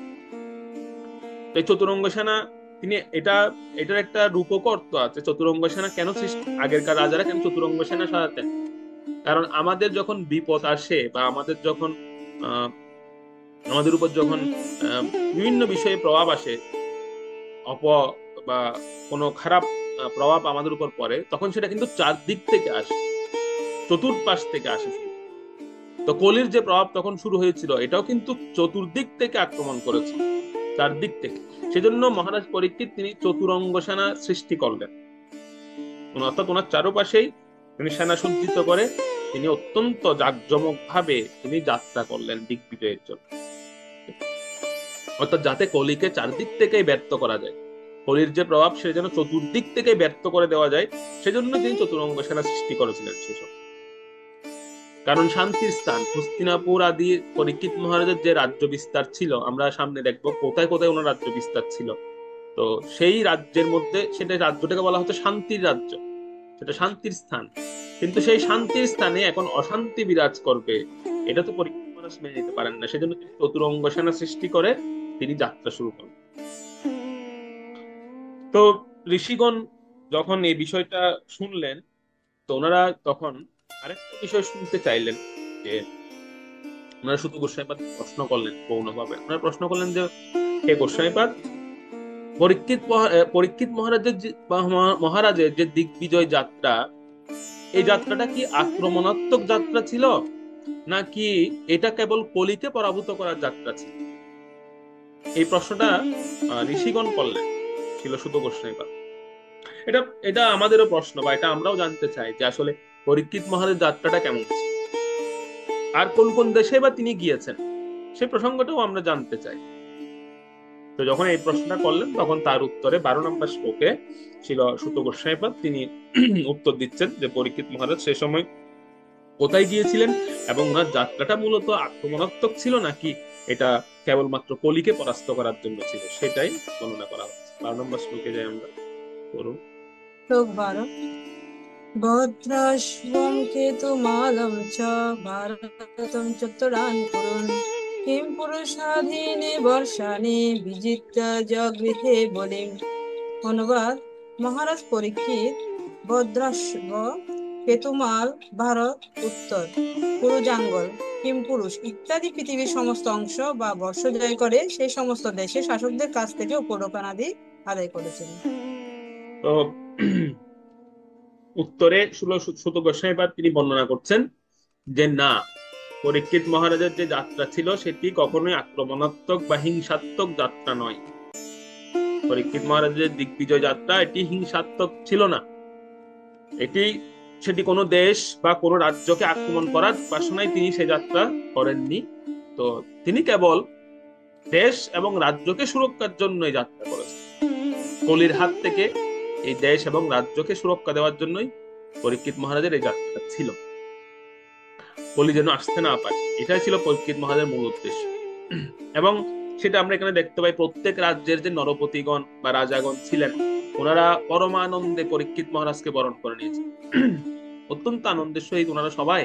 Speaker 1: এই চতুরঙ্গ সেনা তিনি এটার একটা রূপক অর্থ আছে। চতুরঙ্গ সেনা কেন সৃষ্টি, আগেরকার রাজারা কেন চতুরঙ্গ সেনা সাজাতেন? কারণ আমাদের যখন বিপদ আসে বা আমাদের উপর যখন বিভিন্ন বিষয়ে প্রভাব আসে, বা কোনো খারাপ প্রভাব আমাদের উপর পড়ে, তখন সেটা কিন্তু চারদিক থেকে আসে, চতুর্পাশ থেকে আসে। তো কলির যে প্রভাব তখন শুরু হয়েছিল, এটাও কিন্তু চতুর্দিক থেকে আক্রমণ করেছে, চারদিক থেকে। সেজন্য মহারাজ পরীক্ষিত তিনি চতুরঙ্গ সেনা সৃষ্টি করলেন, অর্থাৎ ওনার চারপাশেই তিনি সেনা সজ্জিত করে তিনি অত্যন্ত জাঁকজমক ভাবে তিনি যাত্রা করলেন দিগ্বিজয়ের জন্য, অর্থাৎ যাতে কলিকে চারদিক থেকেই ব্যর্থ করা যায়, কলির যে প্রভাব সে যেন চতুর্দিক থেকে ব্যর্থ করে দেওয়া যায়, সেজন্য তিনি চতুরঙ্গ সেনা সৃষ্টি করেছিলেন সেসব। কারণ শান্তির স্থান হস্তিনাপুর আদি পরীক্ষিত মহারাজের যে রাজ্য বিস্তার ছিল, আমরা সামনে দেখবো কোথায় কোথায় ওনার রাজ্য বিস্তার ছিল। তো সেই রাজ্যের মধ্যে সেটা রাজ্যটাকে বলা হতো শান্তির রাজ্য, সেটা শান্তির স্থান। কিন্তু সেই শান্তির স্থানে এখন অশান্তি বিরাজ করবে, এটা তো পরীক্ষিত মহারাজ মেনে নিতে পারেন না। সেজন্য তিনি চতুরঙ্গ সেনা সৃষ্টি করে তিনি যাত্রা শুরু করেন। তো ঋষিগণ যখন এই বিষয়টা শুনলেন, তো ওনারা তখন আরেকটা বিষয় শুনতে চাইলেন, যে ওনারা শুধু গোস্বামীপাদ প্রশ্ন করলেন গৌণভাবে। ওনারা প্রশ্ন করলেন যে হে গোস্বামীপাদ, পরীক্ষিত মহারাজের যে দিগ্বিজয় যাত্রা, এই যাত্রাটা কি আক্রমণাত্মক যাত্রা ছিল, নাকি এটা কেবল কলিকে পরাভূত করার যাত্রা ছিল? এই প্রশ্নটা ঋষিগণ করলেন ছিল শুধু গোস্বামীপাদ। এটা আমাদেরও প্রশ্ন, বা এটা আমরাও জানতে চাই যে আসলে পরীক্ষিত মহারাজের যাত্রাটা কেমন ছিল, আর কোন কোন দেশে বা তিনি গিয়েছেন, সেই প্রসঙ্গটাও আমরা জানতে চাই। তো যখন এই প্রশ্নটা করলেন, তখন তার উত্তরে 12 নম্বর শ্লোকে ছিল সুত গোস্বামীপাদ তিনি উত্তর দিচ্ছেন যে পরীক্ষিত মহারাজ সে সময় কোথায় গিয়েছিলেন এবং ওনার যাত্রাটা মূলত আক্রমণাত্মক ছিল নাকি এটা কেবলমাত্র কলিকে পরাস্ত করার জন্য ছিল, সেটাই বর্ণনা করা হচ্ছে। 12 নম্বর শ্লোকে যাই আমরা, করুন।
Speaker 2: শ্লোক 12। ভদ্রাশ্বং কেতুমালং চ ভারতং চতুরান কুরুন কিম পুরুষাধীনে বর্ষাণি বিজিত্য জগৃহে বলিম। অনুবাদ: মহারাজ পরীক্ষিত ভদ্রাশ্ব, কেতুমাল ভারত, উত্তর পুরুজাঙ্গল, কিমপুরুষ ইত্যাদি পৃথিবীর সমস্ত অংশ বা বর্ষ জয় করে সেই সমস্ত দেশে শাসকদের কাছ থেকে উপঢৌকনাদি আদায় করেছিলেন।
Speaker 1: তো উত্তরে সুত গোস্বামীপাদ তিনি বর্ণনা করছেন যে না, পরীক্ষিত মহারাজের যে যাত্রা ছিল সেটি কখনোই আক্রমণাত্মক বা হিংসাত্মক যাত্রা নয়। পরীক্ষিত মহারাজের দিগ্বিজয় যাত্রা এটি হিংসাত্মক ছিল না, সেটি কোনো দেশ বা কোনো রাজ্যকে আক্রমণ করার বাসনায় তিনি সে যাত্রা করেননি। তো তিনি কেবল দেশ এবং রাজ্যকে সুরক্ষার জন্যই যাত্রা করেছেন, কলির হাত থেকে এই দেশ এবং রাজ্যকে সুরক্ষা দেওয়ার জন্যই পরীক্ষিত মহারাজের এই যাত্রাটা ছিল, কলি যেন আসতে না পারে, এটাই ছিল পরীক্ষিত মহারাজের মূল উদ্দেশ্য। এবং সেটা আমরা এখানে দেখতে পাই, প্রত্যেক রাজ্যের যে নরপতিগণ বা রাজাগণ ছিলেন, ওনারা পরমানন্দে পরীক্ষিত মহারাজকে বরণ করে নিয়েছেন, অত্যন্ত আনন্দের সহিত ওনারা সবাই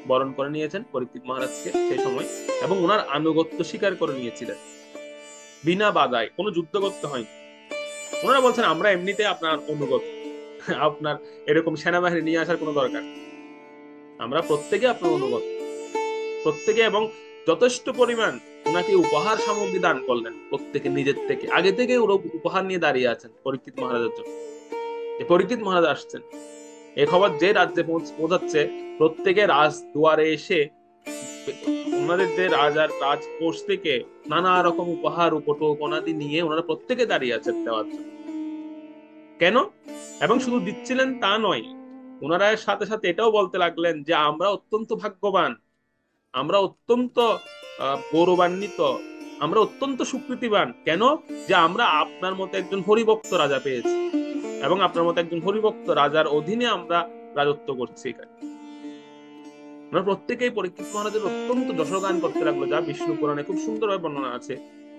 Speaker 1: বরণ করে নিয়েছেন পরীক্ষিত মহারাজকে সেই সময়, এবং ওনার আনুগত্য স্বীকার করে নিয়েছিলেন বিনা বাধায়, কোনো যুদ্ধ করতে হয়নি। ওনারা বলছেন আমরা এমনিতে আপনার অনুগত, আপনার এরকম সেনাবাহিনী নিয়ে আসার কোনো দরকার, আমরা প্রত্যেকে আপনার অনুগত প্রত্যেকে। এবং যথেষ্ট পরিমাণ ওনাকে উপহার সামগ্রী দান করলেন, প্রত্যেকে নিজের থেকে, আগে থেকে ওরা উপহার নিয়ে দাঁড়িয়ে আছেন পরীক্ষিত মহারাজের জন্য, যে পরীক্ষিত মহারাজ আসছেন। এই খবর যে রাজ্যে পৌঁছাচ্ছে, প্রত্যেকে রাজ দুয়ারে এসে ওনাদের যে রাজকোষ থেকে নানা রকম উপহার উপটোকনাদি নিয়ে ওনারা প্রত্যেকে দাঁড়িয়ে আছেন দেওয়ার জন্য। কেন? এবং শুধু দিচ্ছিলেন তা নয়, ওনারা সাথে সাথে এটাও বলতে লাগলেন যে আমরা অত্যন্ত ভাগ্যবান, আমরা অত্যন্ত গৌরবান্বিত, আমরা অত্যন্ত সুকৃতিবান। কেন? যে আমরা আপনার মতো একজন হরিভক্ত রাজা পেয়েছি। এবং আপনার মতো একজন হরিভক্ত রাজার অধীনে আমরা রাজত্ব করছি এখানে। আমরা প্রত্যেকেই পরীক্ষিত মহারাজের অত্যন্ত যশোগান করতে লাগলো, যা বিষ্ণু পুরাণে খুব সুন্দরভাবে বর্ণনা আছে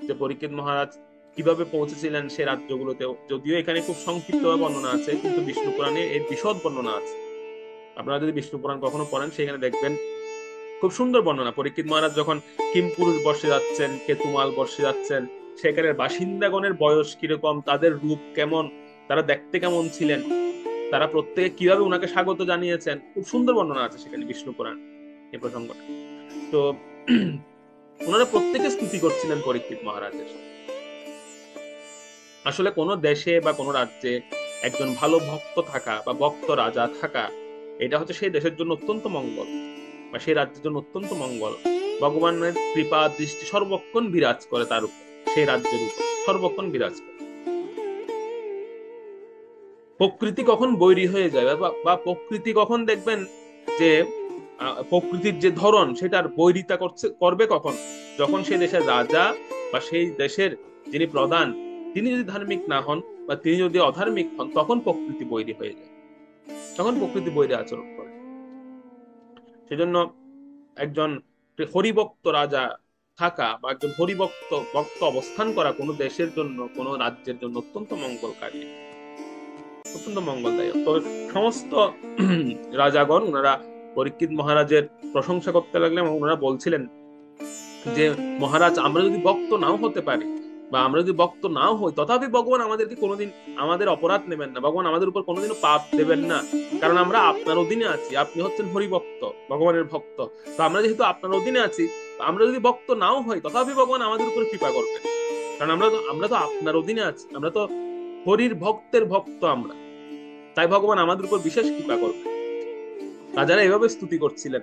Speaker 1: যে পরীক্ষিত মহারাজ কিভাবে পৌঁছেছিলেন সে রাজ্যগুলোতে। যদিও এখানে খুব সংক্ষিপ্তভাবে বর্ণনা আছে, কিন্তু বিষ্ণু পুরাণে এর বিশদ বর্ণনা আছে। আপনারা যদি বিষ্ণু পুরাণ কখনো পড়েন সেখানে দেখবেন খুব সুন্দর বর্ণনা। পরীক্ষিত মহারাজ যখন কিমপুরুষ বর্ষে যাচ্ছেন, কেতুমাল বর্ষে যাচ্ছেন, সেখানের বাসিন্দাগণের বয়স কিরকম, তাদের রূপ কেমন, তারা দেখতে কেমন ছিলেন, তারা প্রত্যেকে কিভাবে ওনাকে স্বাগত জানিয়েছেন, খুব সুন্দর বর্ণনা আছে সেখানে বিষ্ণু পুরাণ এই প্রসঙ্গটা। তো ওনারা প্রত্যেকে স্তুতি করছিলেন পরীক্ষিত মহারাজের। আসলে কোন দেশে বা কোন রাজ্যে একজন ভালো ভক্ত থাকা বা ভক্ত রাজা থাকা, এটা হচ্ছে সেই দেশের জন্য অত্যন্ত মঙ্গল বা সেই রাজ্যের জন্য অত্যন্ত মঙ্গল। ভগবানের কৃপা দৃষ্টি সর্বক্ষণ বিরাজ করে তার উপর, সেই রাজ্যের উপর সর্বক্ষণ বিরাজ করে। প্রকৃতি কখন বৈরী হয়ে যায় বা প্রকৃতি কখন দেখবেন যে প্রকৃতির যে ধরন সেটার বৈরিতা করবে কখন, যখন সেই দেশের রাজা বা সেই দেশের যিনি প্রধান তিনি যদি ধার্মিক না হন বা তিনি যদি অধার্মিক হন, তখন প্রকৃতি বৈরী হয়ে যায়, তখন প্রকৃতি বৈরী আচরণ করে। সেজন্য একজন হরিভক্ত রাজা থাকা বা একজন ভক্ত অবস্থান করা কোনো দেশের জন্য, কোনো রাজ্যের জন্য অত্যন্ত মঙ্গলকারী, অত্যন্ত মঙ্গলদায়ক। তো সমস্ত রাজাগণ ওনারা পরীক্ষিত মহারাজের প্রশংসা করতে লাগলেন এবং ওনারা বলছিলেন যে মহারাজ, আমরা যদি ভক্ত নাও হতে পারি বা আমরা যদি ভক্ত নাও হই, তথাপি ভগবান আমাদেরকে কোনোদিন আমাদের অপরাধ নেবেন না, ভগবান আমাদের উপর কোনোদিনও পাপ দেবেন না, কারণ আমরা আপনার অধীনে আছি। আপনি হচ্ছেন হরিভক্ত, ভগবানের ভক্ত। তো আমরা যেহেতু আপনার অধীনে আছি, আমরা যদি ভক্ত নাও হই, তথাপি ভগবান আমাদের উপর কৃপা করবেন, কারণ আমরা তো আপনার অধীনে আছি, আমরা তো হরির ভক্তের ভক্ত আমরা, তাই ভগবান আমাদের উপর বিশেষ কৃপা করবেন। রাজারা এভাবে স্তুতি করছিলেন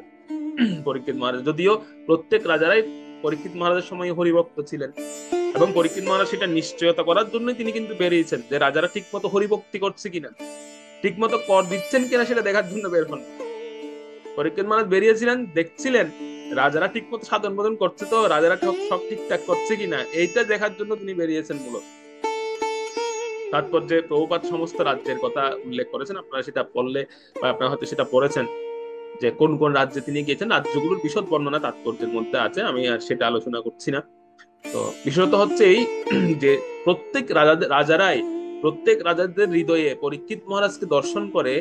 Speaker 1: পরীক্ষিত মহারাজ। যদিও প্রত্যেক রাজারাই পরীক্ষিত মহারাজের সময় হরিভক্ত ছিলেন এবং পরীক্ষিত মহারাজ সেটা নিশ্চয়তা করার জন্যই তিনি কিন্তু বেরিয়েছেন যে রাজারা ঠিক মতো হরিভক্তি করছে কিনা, ঠিক মতো কর দিচ্ছেন কিনা সেটা দেখার জন্য বের হন। পরীক্ষিত মহারাজ বেরিয়েছিলেন, দেখছিলেন রাজারা ঠিক মতো সাধন বোধন করছে, তো রাজারা সব ঠিকঠাক করছে কিনা এইটা দেখার জন্য তিনি বেরিয়েছেন মূলত। তাৎপর্যে প্রভুপাদ সমস্ত রাজ্যের কথা উল্লেখ করেছেন, আপনারা সেটা পড়লে বা আপনারা হয়তো সেটা পড়েছেন যে কোন কোন রাজ্যে তিনি গিয়েছেন। রাজ্যগুলোর বিশদ বর্ণনা তাৎপর্যের মধ্যে আছে, আমি আর সেটা আলোচনা করছি না। তো বিষয়টা হচ্ছে এই যে প্রত্যেক রাজাদের হৃদয়ে পরীক্ষিত মহারাজকে দর্শন করে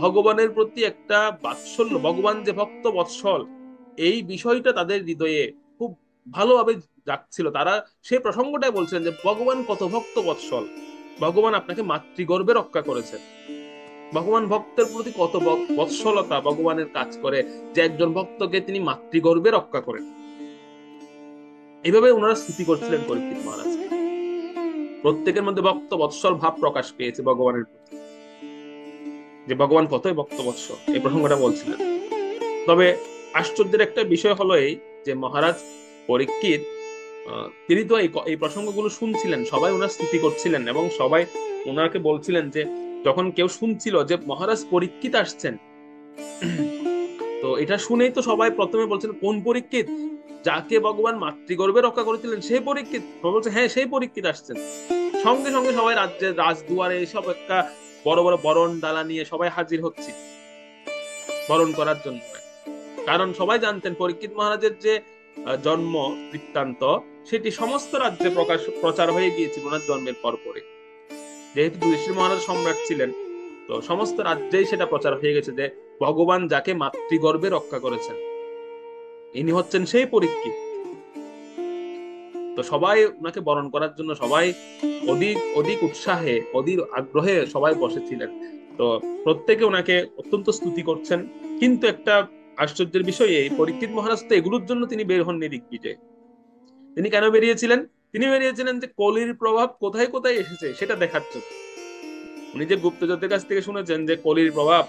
Speaker 1: ভগবানের প্রতি একটা বাৎসল্য, ভগবান যে ভক্ত বৎসল, এই বিষয়টা তাদের হৃদয়ে খুব ভালোভাবে জাগছিল। তারা সেই প্রসঙ্গটাই বলছেন যে ভগবান কত ভক্ত বৎসল, ভগবান আপনাকে মাতৃগর্ভে রক্ষা করেছেন, ভগবান ভক্তের প্রতি কত বৎসলতা ভগবানের কাজ করে যে একজন ভক্তকে তিনি মাতৃগর্ভে রক্ষা করেন। এইভাবে ওনারা স্তুতি করছিলেন পরীক্ষিত মহারাজ। প্রত্যেকের মধ্যে ভক্ত বৎসল ভাব প্রকাশ পেয়েছে ভগবানের প্রতি, যে ভগবান কতই ভক্ত বৎসল, এই প্রসঙ্গটা বলছিলেন। তবে আশ্চর্যের একটা বিষয় হলো এই যে মহারাজ পরীক্ষিত তিনি তো এই প্রসঙ্গগুলো শুনছিলেন, সবাই ওনার স্তুতি করছিলেন এবং সবাই ওনাকে বলছিলেন যে যখন কেউ শুনছিল যে মহারাজ পরীক্ষিত আসছেন, তো এটা শুনেই তো সবাই প্রথমে বলছেন কোন পরীক্ষিত, যাকে ভগবান মাতৃগর্ভে রক্ষা করেছিলেন সেই পরীক্ষিত। বলছে হ্যাঁ, সেই পরীক্ষিত আসছেন। সঙ্গে সঙ্গে সবাই রাজ্যের রাজদুয়ারে এইসব একটা বড় বড় বরণ ডালা নিয়ে সবাই হাজির হচ্ছে বরণ করার জন্য, কারণ সবাই জানতেন পরীক্ষিত মহারাজের যে জন্ম বৃত্তান্ত সেটি সমস্ত রাজ্যে প্রচার হয়ে গিয়েছিল ওনার জন্মের পরপরে। যেহেতু যুধিষ্ঠির মহারাজ সম্রাট ছিলেন, তো সমস্ত রাজ্যেই সেটা প্রচার হয়ে গেছে যে ভগবান যাকে মাতৃগর্ভে রক্ষা করেছেন ইনি হচ্ছেন সেই পরীক্ষিত। তো সবাই ওনাকে বরণ করার জন্য সবাই অধিক উৎসাহে, অধিক আগ্রহে সবাই বসেছিলেন। তো প্রত্যেকে ওনাকে অত্যন্ত স্তুতি করছেন। কিন্তু একটা আশ্চর্যের বিষয়, এই পরীক্ষিত মহারাজ তো এগুলোর জন্য তিনি বের হননি দিগ্বিজয়। তিনি কেন বেরিয়েছিলেন? তিনি বেরিয়েছিলেন যে কলির প্রভাব কোথায় কোথায় এসেছে সেটা দেখার জন্য। উনি যে গুপ্তচরদের কাছ থেকে শুনেছেন যে কলির প্রভাব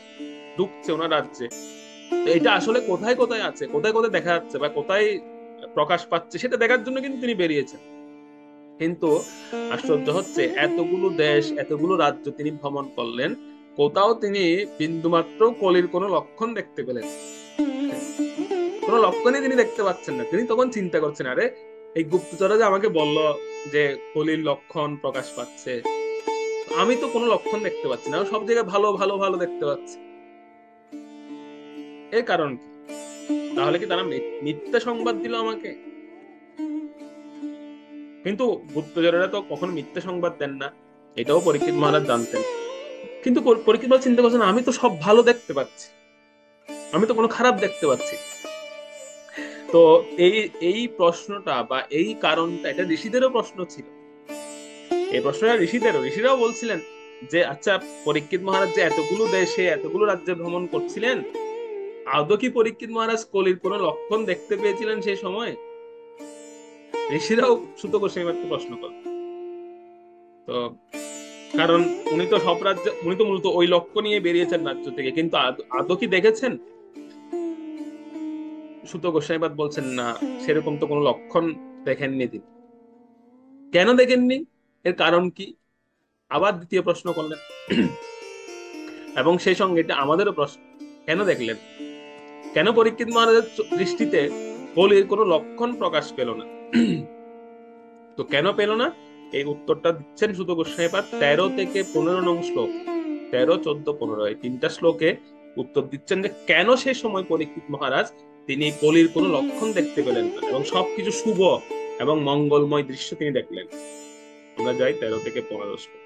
Speaker 1: ঢুকছে ওনার রাজ্যে, এটা আসলে কোথায় কোথায় আছে, কোথায় কোথায় দেখা যাচ্ছে বা কোথায় প্রকাশ পাচ্ছে সেটা দেখার জন্য কিন্তু তিনি বেরিয়েছেন। কিন্তু আশ্চর্য হচ্ছে এতগুলো দেশ, এতগুলো রাজ্য তিনি ভ্রমণ করলেন, কোথাও তিনি বিন্দুমাত্র কলির কোনো লক্ষণ দেখতে পেলেন, কোনো লক্ষণই তিনি দেখতে পাচ্ছেন না। তিনি তখন চিন্তা করছেন, আরে এই গুপ্তচররা যে আমাকে বলল যে কলির লক্ষণ প্রকাশ পাচ্ছে, আমি তো কোনো লক্ষণ দেখতে পাচ্ছি না, সব জায়গায় ভালো ভালো ভালো দেখতে পাচ্ছি, এর কারণ কি? তাহলে কি তারা মিথ্যা সংবাদ দিল আমাকে? কিন্তু গুপ্তচরেরা তো কখনো মিথ্যা সংবাদ দেন না, এটাও পরীক্ষিত মহারাজ জানতেন। কিন্তু পরীক্ষিত মহারাজ চিন্তা করছেন, আমি তো সব ভালো দেখতে পাচ্ছি, আমি তো কোনো খারাপ দেখতে পাচ্ছি। তো এই এই প্রশ্নটা বা এই কারণটা, এটা ঋষিদেরও প্রশ্ন ছিল। এই প্রশ্নটা ঋষিরাও বলছিলেন যে আচ্ছা, পরীক্ষিত মহারাজ যে এতগুলো দেশে এতগুলো রাজ্যে ভ্রমণ করছিলেন, আদৌ কি পরীক্ষিত মহারাজ কলির কোনো লক্ষণ দেখতে পেয়েছিলেন সেই সময়? ঋষিরাও সুত গোস্বামীকে প্রশ্ন করেন। তো কারণ উনি তো মূলত ওই লক্ষ্য নিয়ে বেরিয়েছেন রাজ্য থেকে, কিন্তু আদৌ কি দেখেছেন? সুত গোস্বামীপাদ বলছেন না, সেরকম তো কোনো লক্ষণ দেখেননি তিনি। কেন দেখেননি, এর কারণ কি? আবার দ্বিতীয় প্রশ্ন করলেন। এবং সেই সঙ্গে এটা আমাদেরও প্রশ্ন, কেন দেখলেন? কেন পরীক্ষিত মহারাজের দৃষ্টিতে কলির কোনো লক্ষণ প্রকাশ পেল না? তো কেন পেল না, এই উত্তরটা দিচ্ছেন সুত গোস্বামীপাদ 13 থেকে 15 নং শ্লোক। 13, 14, 15 এই 3টা শ্লোকে উত্তর দিচ্ছেন যে কেন সেই সময় পরীক্ষিত মহারাজ তিনি কলির কোনো লক্ষণ দেখতে পেলেন না এবং সবকিছু শুভ এবং মঙ্গলময় দৃশ্য তিনি দেখলেন। আমরা যাই 13 থেকে 15 শ্লোক।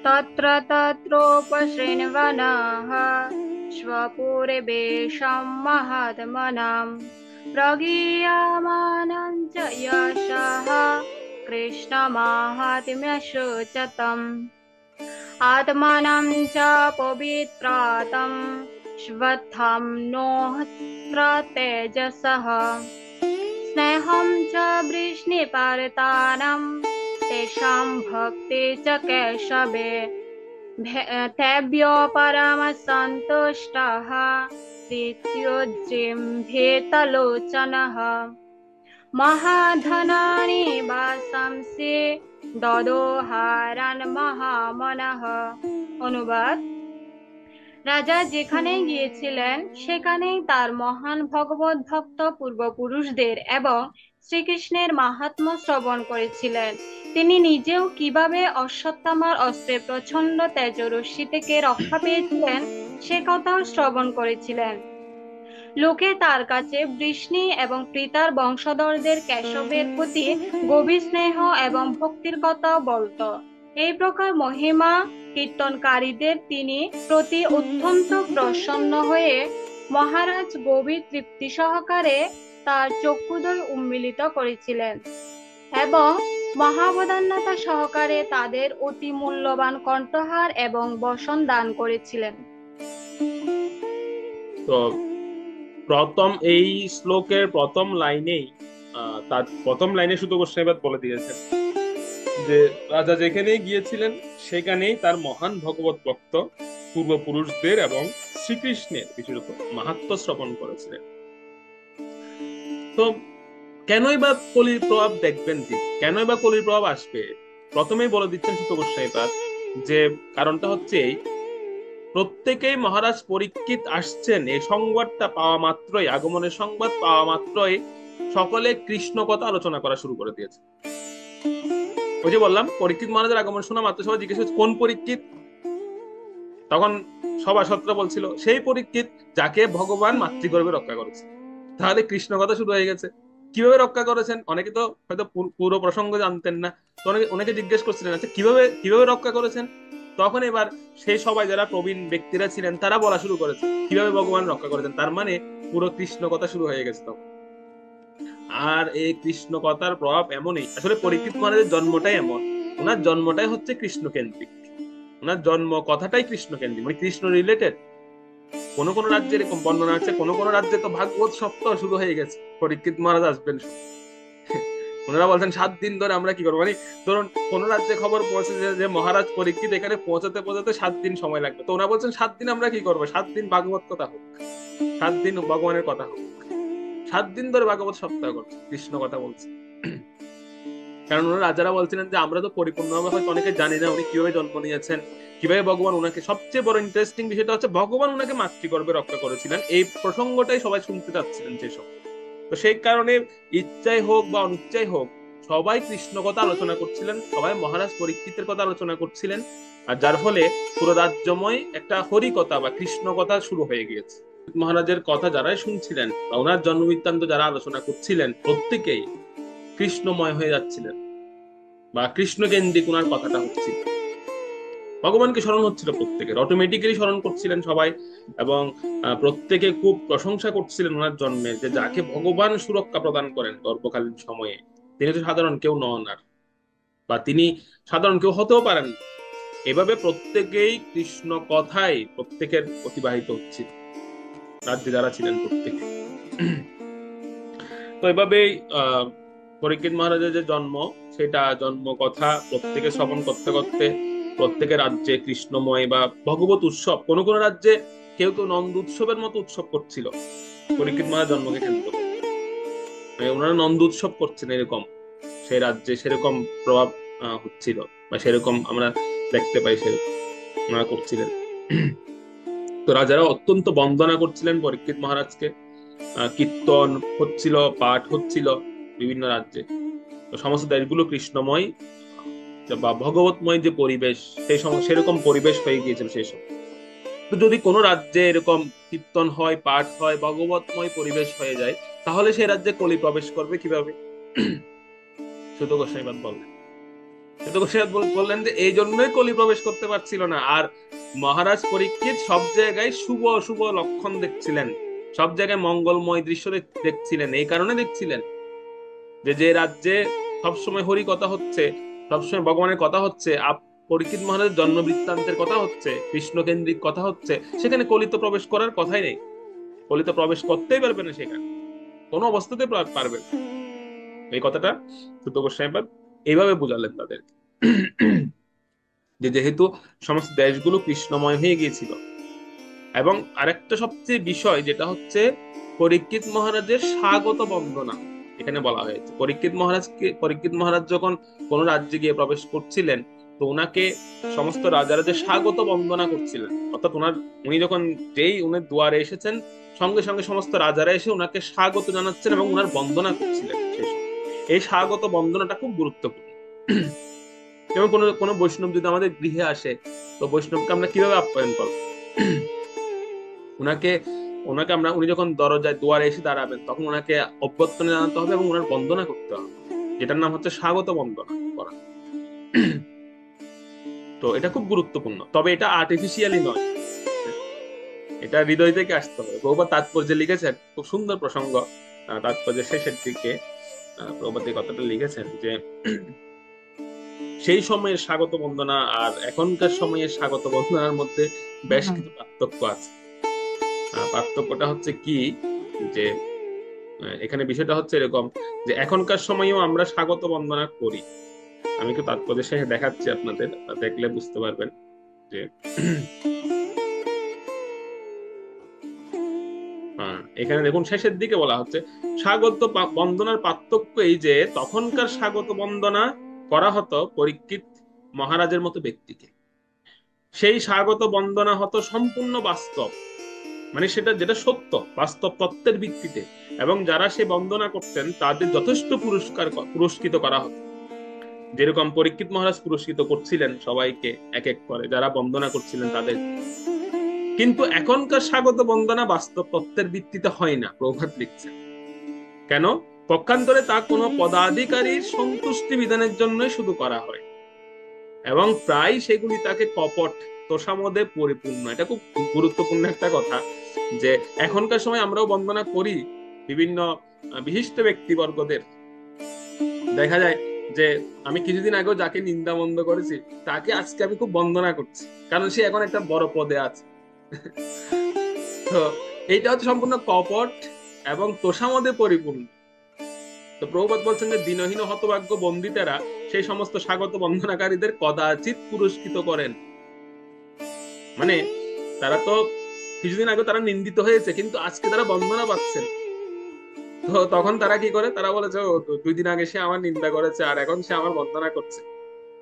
Speaker 3: তত্র তত্রোপশৃण्वनः स्वपूर्वेषां महात्मनां प्रगीयमानं च यशः कृष्णमाहात्म्यसूचतम् आत्मानं च पवित्रातं श्वत्थं नोऽस्त्रतेजसः स्नेहं च वृष्णिपर्तानं तेषां भक्ति च केशवे तेभ्यो परमसन्तुष्टः प्रीत्युज्जिम्भितलोचनः महाधनानि वासंसि ददोहारान् महामनः। অনুবাদ: রাজা যেখানে গিয়েছিলেন সেখানেই তার মহান ভগবত ভক্ত পূর্বপুরুষদের এবং শ্রীকৃষ্ণের মাহাত্ম্য শ্রবণ করেছিলেন। তিনি নিজেও কিভাবে অশ্বত্থামার অস্ত্রের প্রচন্ড তেজরশ্মি থেকে রক্ষা পেয়েছিলেন সে কথাও শ্রবণ করেছিলেন। লোকে তার কাছে বৃষ্ণি এবং পিতার বংশধরদের কেশবের প্রতি গভীর স্নেহ এবং ভক্তির কথাও বলত। এই প্রকার মহিমা কীর্তনকারীদের তিনি প্রতি অত্যন্ত প্রসন্ন হয়ে মহারাজ গভীর তৃপ্তি সহকারে তার চক্ষুদ্বয় উন্মীলিত করেছিলেন এবং মহাবদান্যতা সহকারে তাদের অতি মূল্যবান কণ্ঠহার এবং বসন দান করেছিলেন।
Speaker 1: তো প্রথম এই শ্লোকের প্রথম লাইনেই তার প্রথম লাইনে সুত গোস্বামীপাদ বলে দিয়েছেন যে রাজা যেখানেই গিয়েছিলেন সেখানেই তার মহান ভগবত ভক্ত পূর্বপুরুষদের এবং শ্রীকৃষ্ণের বিশেষত মাহাত্ম্য শ্রবণ করেছিলেন। তো কেনই বা কলির প্রভাব দেখবেন তিনি, কেনই বা কলির প্রভাব আসবে? প্রথমেই বলে দিচ্ছেন সুত গোস্বামীপাদ যে কারণটা হচ্ছে এই, প্রত্যেকেই মহারাজ পরীক্ষিত আসছেন এই সংবাদটা পাওয়া মাত্রই, আগমনের সংবাদ পাওয়া মাত্রই সকলে কৃষ্ণ কথা আলোচনা করা শুরু করে দিয়েছে। ওই যে বললাম, পরীক্ষিত মহারাজের আগমন শোনা মাত্র সবাই জিজ্ঞেস করছে কোন পরীক্ষিত? তখন সভাসদরা বলছিল সেই পরীক্ষিত যাকে ভগবান মাতৃগর্ভে রক্ষা করেছে। তাহলে কৃষ্ণ কথা শুরু হয়ে গেছে। কিভাবে রক্ষা করেছেন? অনেকে তো হয়তো পুরো প্রসঙ্গ জানতেন না, তো অনেকে জিজ্ঞেস করছিলেন আচ্ছা কিভাবে রক্ষা করেছেন। তখন এবার সেই সবাই যারা প্রবীণ ব্যক্তিরা ছিলেন তারা বলা শুরু করেছে কিভাবে ভগবান রক্ষা করেছেন। তার মানে পুরো কৃষ্ণ কথা শুরু হয়ে গেছে তখন। আর এই কৃষ্ণ কথার প্রভাব এমনই, আসলে পরীক্ষিত মহারাজের জন্মটাই এমন, ওনার জন্মটাই হচ্ছে কৃষ্ণ কেন্দ্রিক, ওনার জন্ম কথাটাই কৃষ্ণ কেন্দ্রিক, মানে কৃষ্ণ রিলেটেড। কোন কোন রাজ্যে এরকম বর্ণনা আছে, কোন কোন রাজ্যে তো ভাগবত সপ্তাহ শুরু হয়ে গেছে, পরীক্ষিত মহারাজ আসবেন। ওনারা বলছেন 7 দিন ধরে আমরা কি করবো, মানে ধরুন কোন রাজ্যে খবর পৌঁছেছে যে মহারাজ পরীক্ষিত এখানে পৌঁছাতে 7 দিন সময় লাগবে, তো ওনারা বলছেন 7 দিন আমরা কি করবো, 7 দিন ভাগবত কথা হোক, 7 দিন ভগবানের কথা হোক। 7 দিন ধরে ভাগবত সপ্তাহ করছে, কৃষ্ণ কথা বলছে। কারণ ওনারা রাজারা বলছিলেন যে আমরা তো পরিপূর্ণভাবে হয়তো অনেকে জানি না উনি কিভাবে জন্ম নিয়েছেন, কিভাবে ভগবান ওনাকে, সবচেয়ে বড় ইন্টারেস্টিং বিষয়টা হচ্ছে ভগবান ওনাকে মাতৃগর্ভে রক্ষা করেছিলেন, এই প্রসঙ্গটাই সবাই শুনতে চাচ্ছিলেন সেই সময়। তো সেই কারণে ইচ্ছাই হোক বা অনিচ্ছাই হোক সবাই কৃষ্ণ কথা আলোচনা করছিলেন, সবাই মহারাজ পরীক্ষিতের কথা আলোচনা করছিলেন, আর যার ফলে পুরো রাজ্যময় একটা হরি কথা বা কৃষ্ণ কথা শুরু হয়ে গিয়েছে। মহারাজের কথা যারাই শুনছিলেন বা ওনার জন্মবৃত্তান্ত যারা আলোচনা করছিলেন প্রত্যেকেই কৃষ্ণময় হয়ে যাচ্ছিলেন বা কৃষ্ণ কেন্দ্রিক ওনার কথাটা হচ্ছিল, ভগবানকে স্মরণ হচ্ছিল, প্রত্যেকের অটোমেটিক্যালি স্মরণ করছিলেন সবাই, এবং প্রত্যেকে খুব প্রশংসা করছিলেন ওনার জন্মের, যে যাকে ভগবান সুরক্ষা প্রদান করেন গর্ভকালীন সময়ে, তিনি তো সাধারণ কেউ নন আর, বা তিনি সাধারণ কেউ হতেও পারেন। এভাবে প্রত্যেকেই কৃষ্ণ কথায় প্রত্যেকের অতিবাহিত হচ্ছিল, রাজ্যে যারা ছিলেন প্রত্যেকে। তো এভাবেই পরীক্ষিত মহারাজের যে জন্ম, সেটা জন্ম কথা প্রত্যেকে শ্রবণ করতে করতে প্রত্যেকের রাজ্যে কৃষ্ণময় বা ভগবত উৎসব, কোন কোন রাজ্যে কেউ কেউ নন্দ উৎসবের মতো উৎসব করছিল পরীক্ষিত মহারাজ জন্মকে কেন্দ্র করে, ওনারা নন্দ উৎসব করছেন, এরকম সেই রাজ্যে সেরকম প্রভাব হচ্ছিল বা সেরকম আমরা দেখতে পাই, সেরকম ওনারা করছিলেন। তো রাজারা অত্যন্ত বন্দনা করছিলেন পরীক্ষিত মহারাজকে, কীর্তন হচ্ছিল, পাঠ হচ্ছিল বিভিন্ন রাজ্যে। তো সমস্ত দেশগুলো কৃষ্ণময় বা ভগবতময় যে পরিবেশ, সেই সময় সেরকম পরিবেশ হয়ে গিয়েছিল সেই সময়। তো যদি কোনো রাজ্যে এরকম কীর্তন হয়, পাঠ হয়, ভগবতময় পরিবেশ হয়ে যায়, তাহলে সেই রাজ্যে কলি প্রবেশ করবে কিভাবে? সুত গোস্বামীপাদ বললেন, সুত গোস্বামীপাদ বললেন যে এই জন্যই কলি প্রবেশ করতে পারছিল না। আর মহারাজ পরীক্ষিত সব জায়গায় শুভ শুভ লক্ষণ দেখছিলেন, সব জায়গায় মঙ্গলময় দৃশ্য দেখছিলেন। এই কারণে দেখছিলেন যে যে রাজ্যে সবসময় হরি কথা হচ্ছে, সবসময় ভগবানের কথা হচ্ছে, পরীক্ষিত মহারাজের জন্ম বৃত্তান্তের কথা হচ্ছে, কৃষ্ণ কেন্দ্রিক কথা হচ্ছে, সেখানে কলিত প্রবেশ করার কথাই নেই, কলিত প্রবেশ করতেই পারবে না, সেখানে কোনো অবস্থাতে পারবে না। এই কথাটা সুত গোস্বামীপাদ এইভাবে বুঝালেন তাদের, যে যেহেতু সমস্ত দেশগুলো কৃষ্ণময় হয়ে গিয়েছিল। এবং আরেকটা সবচেয়ে বিষয় যেটা হচ্ছে পরীক্ষিত মহারাজের স্বাগত বন্দনা এখানে বলা হয়েছে। পরীক্ষিত মহারাজ যখন কোন রাজ্যে গিয়ে প্রবেশ করছিলেন, তো ওনাকে সমস্ত রাজারা যে স্বাগত বন্দনা করছিলেন, অর্থাৎ উনি যখন উনি দুয়ারে এসেছেন, সঙ্গে সঙ্গে সমস্ত রাজারা এসে ওনাকে স্বাগত জানাচ্ছেন এবং ওনার বন্দনা করছিলেন। এই স্বাগত বন্দনাটা খুব গুরুত্বপূর্ণ। এবং কোনো বৈষ্ণব যদি আমাদের গৃহে আসে, তো বৈষ্ণবকে আমরা কিভাবে আপ্যায়ন করবো? উনি যখন দরজায় দুয়ারে এসে দাঁড়াবেন, তখন ওনাকে অভ্যর্থনা জানাতে হবে এবং ওনার বন্দনা করতে হবে, যেটার নাম হচ্ছে স্বাগত বন্দনা করা। তো এটা খুব গুরুত্বপূর্ণ, তবে এটা আর্টিফিশিয়ালি নয়, এটা হৃদয় থেকে আসতে হবে। প্রভুপাদ তাৎপর্যে লিখেছেন, খুব সুন্দর প্রসঙ্গ, তাৎপর্যের শেষের দিকে প্রভুপাদ এই কথাটা লিখেছেন যে সেই সময়ের স্বাগত বন্দনা আর এখনকার সময়ের স্বাগত বন্দনার মধ্যে বেশ কিছু পার্থক্য আছে। পার্থক্যটা হচ্ছে কি, যে এখানে বিষয়টা হচ্ছে এরকম যে এখনকার সময়েও আমরা স্বাগত বন্দনা করি। আমি একটু তাৎপর্যের শেষে দেখাচ্ছি আপনাদের, দেখলে বুঝতে পারবেন যে এখানে দেখুন শেষের দিকে বলা হচ্ছে স্বাগত বন্দনার পার্থক্য এই যে তখনকার স্বাগত বন্দনা করা হতো পরীক্ষিত মহারাজের মতো ব্যক্তিকে, সেই স্বাগত বন্দনা হতো সম্পূর্ণ বাস্তব, মানে সেটা যেটা সত্য বাস্তব তত্ত্বের ভিত্তিতে, এবং যারা সে বন্দনা করতেন তাদের যথেষ্ট পুরস্কৃত করা হতো। যেরকম পরীক্ষিত মহারাজ পুরস্কৃত করছিলেন সবাইকে এক এক করে যারা বন্দনা করছিলেন তাদের। কিন্তু এখনকার স্বাগত বন্দনা বাস্তব তত্ত্বের ভিত্তিতে হয় না, প্রভাত লিখছেন। কেন? পক্ষান্তরে তা কোনো পদাধিকারীর সন্তুষ্টি বিধানের জন্য শুধু করা হয়, এবং প্রায় সেগুলি তাকে কপট তোষামদে পরিপূর্ণ। এটা খুব গুরুত্বপূর্ণ একটা কথা, যে এখনকার সময় আমরাও বন্দনা করি বিভিন্ন বিশিষ্ট ব্যক্তিবর্গদের। দেখা যায় যে আমি কিছুদিন আগেও যাকে নিন্দা বন্ধ করেছি, তাকে আজকে আমি খুব বন্দনা করছি, কারণ সে এখন একটা বড় পদে আছে। তো এইটা হচ্ছে সম্পূর্ণ কপট এবং তোষামদে পরিপূর্ণ। তো প্রভুপাদ বলছেন যে দীনহীন হতভাগ্য বন্দিতেরা সেই সমস্ত স্বাগত বন্দনাকারীদের কদাচিৎ পুরস্কৃত করেন। মানে তারা তো কিছুদিন আগে তারা নিন্দিত হয়েছে, কিন্তু আজকে তারা বন্দনা পাচ্ছেন। তো তখন তারা কি করে? তারা বলেছে 2 দিন আগে সে আমার নিন্দা করেছে আর এখন সে আমার বন্দনা করছে,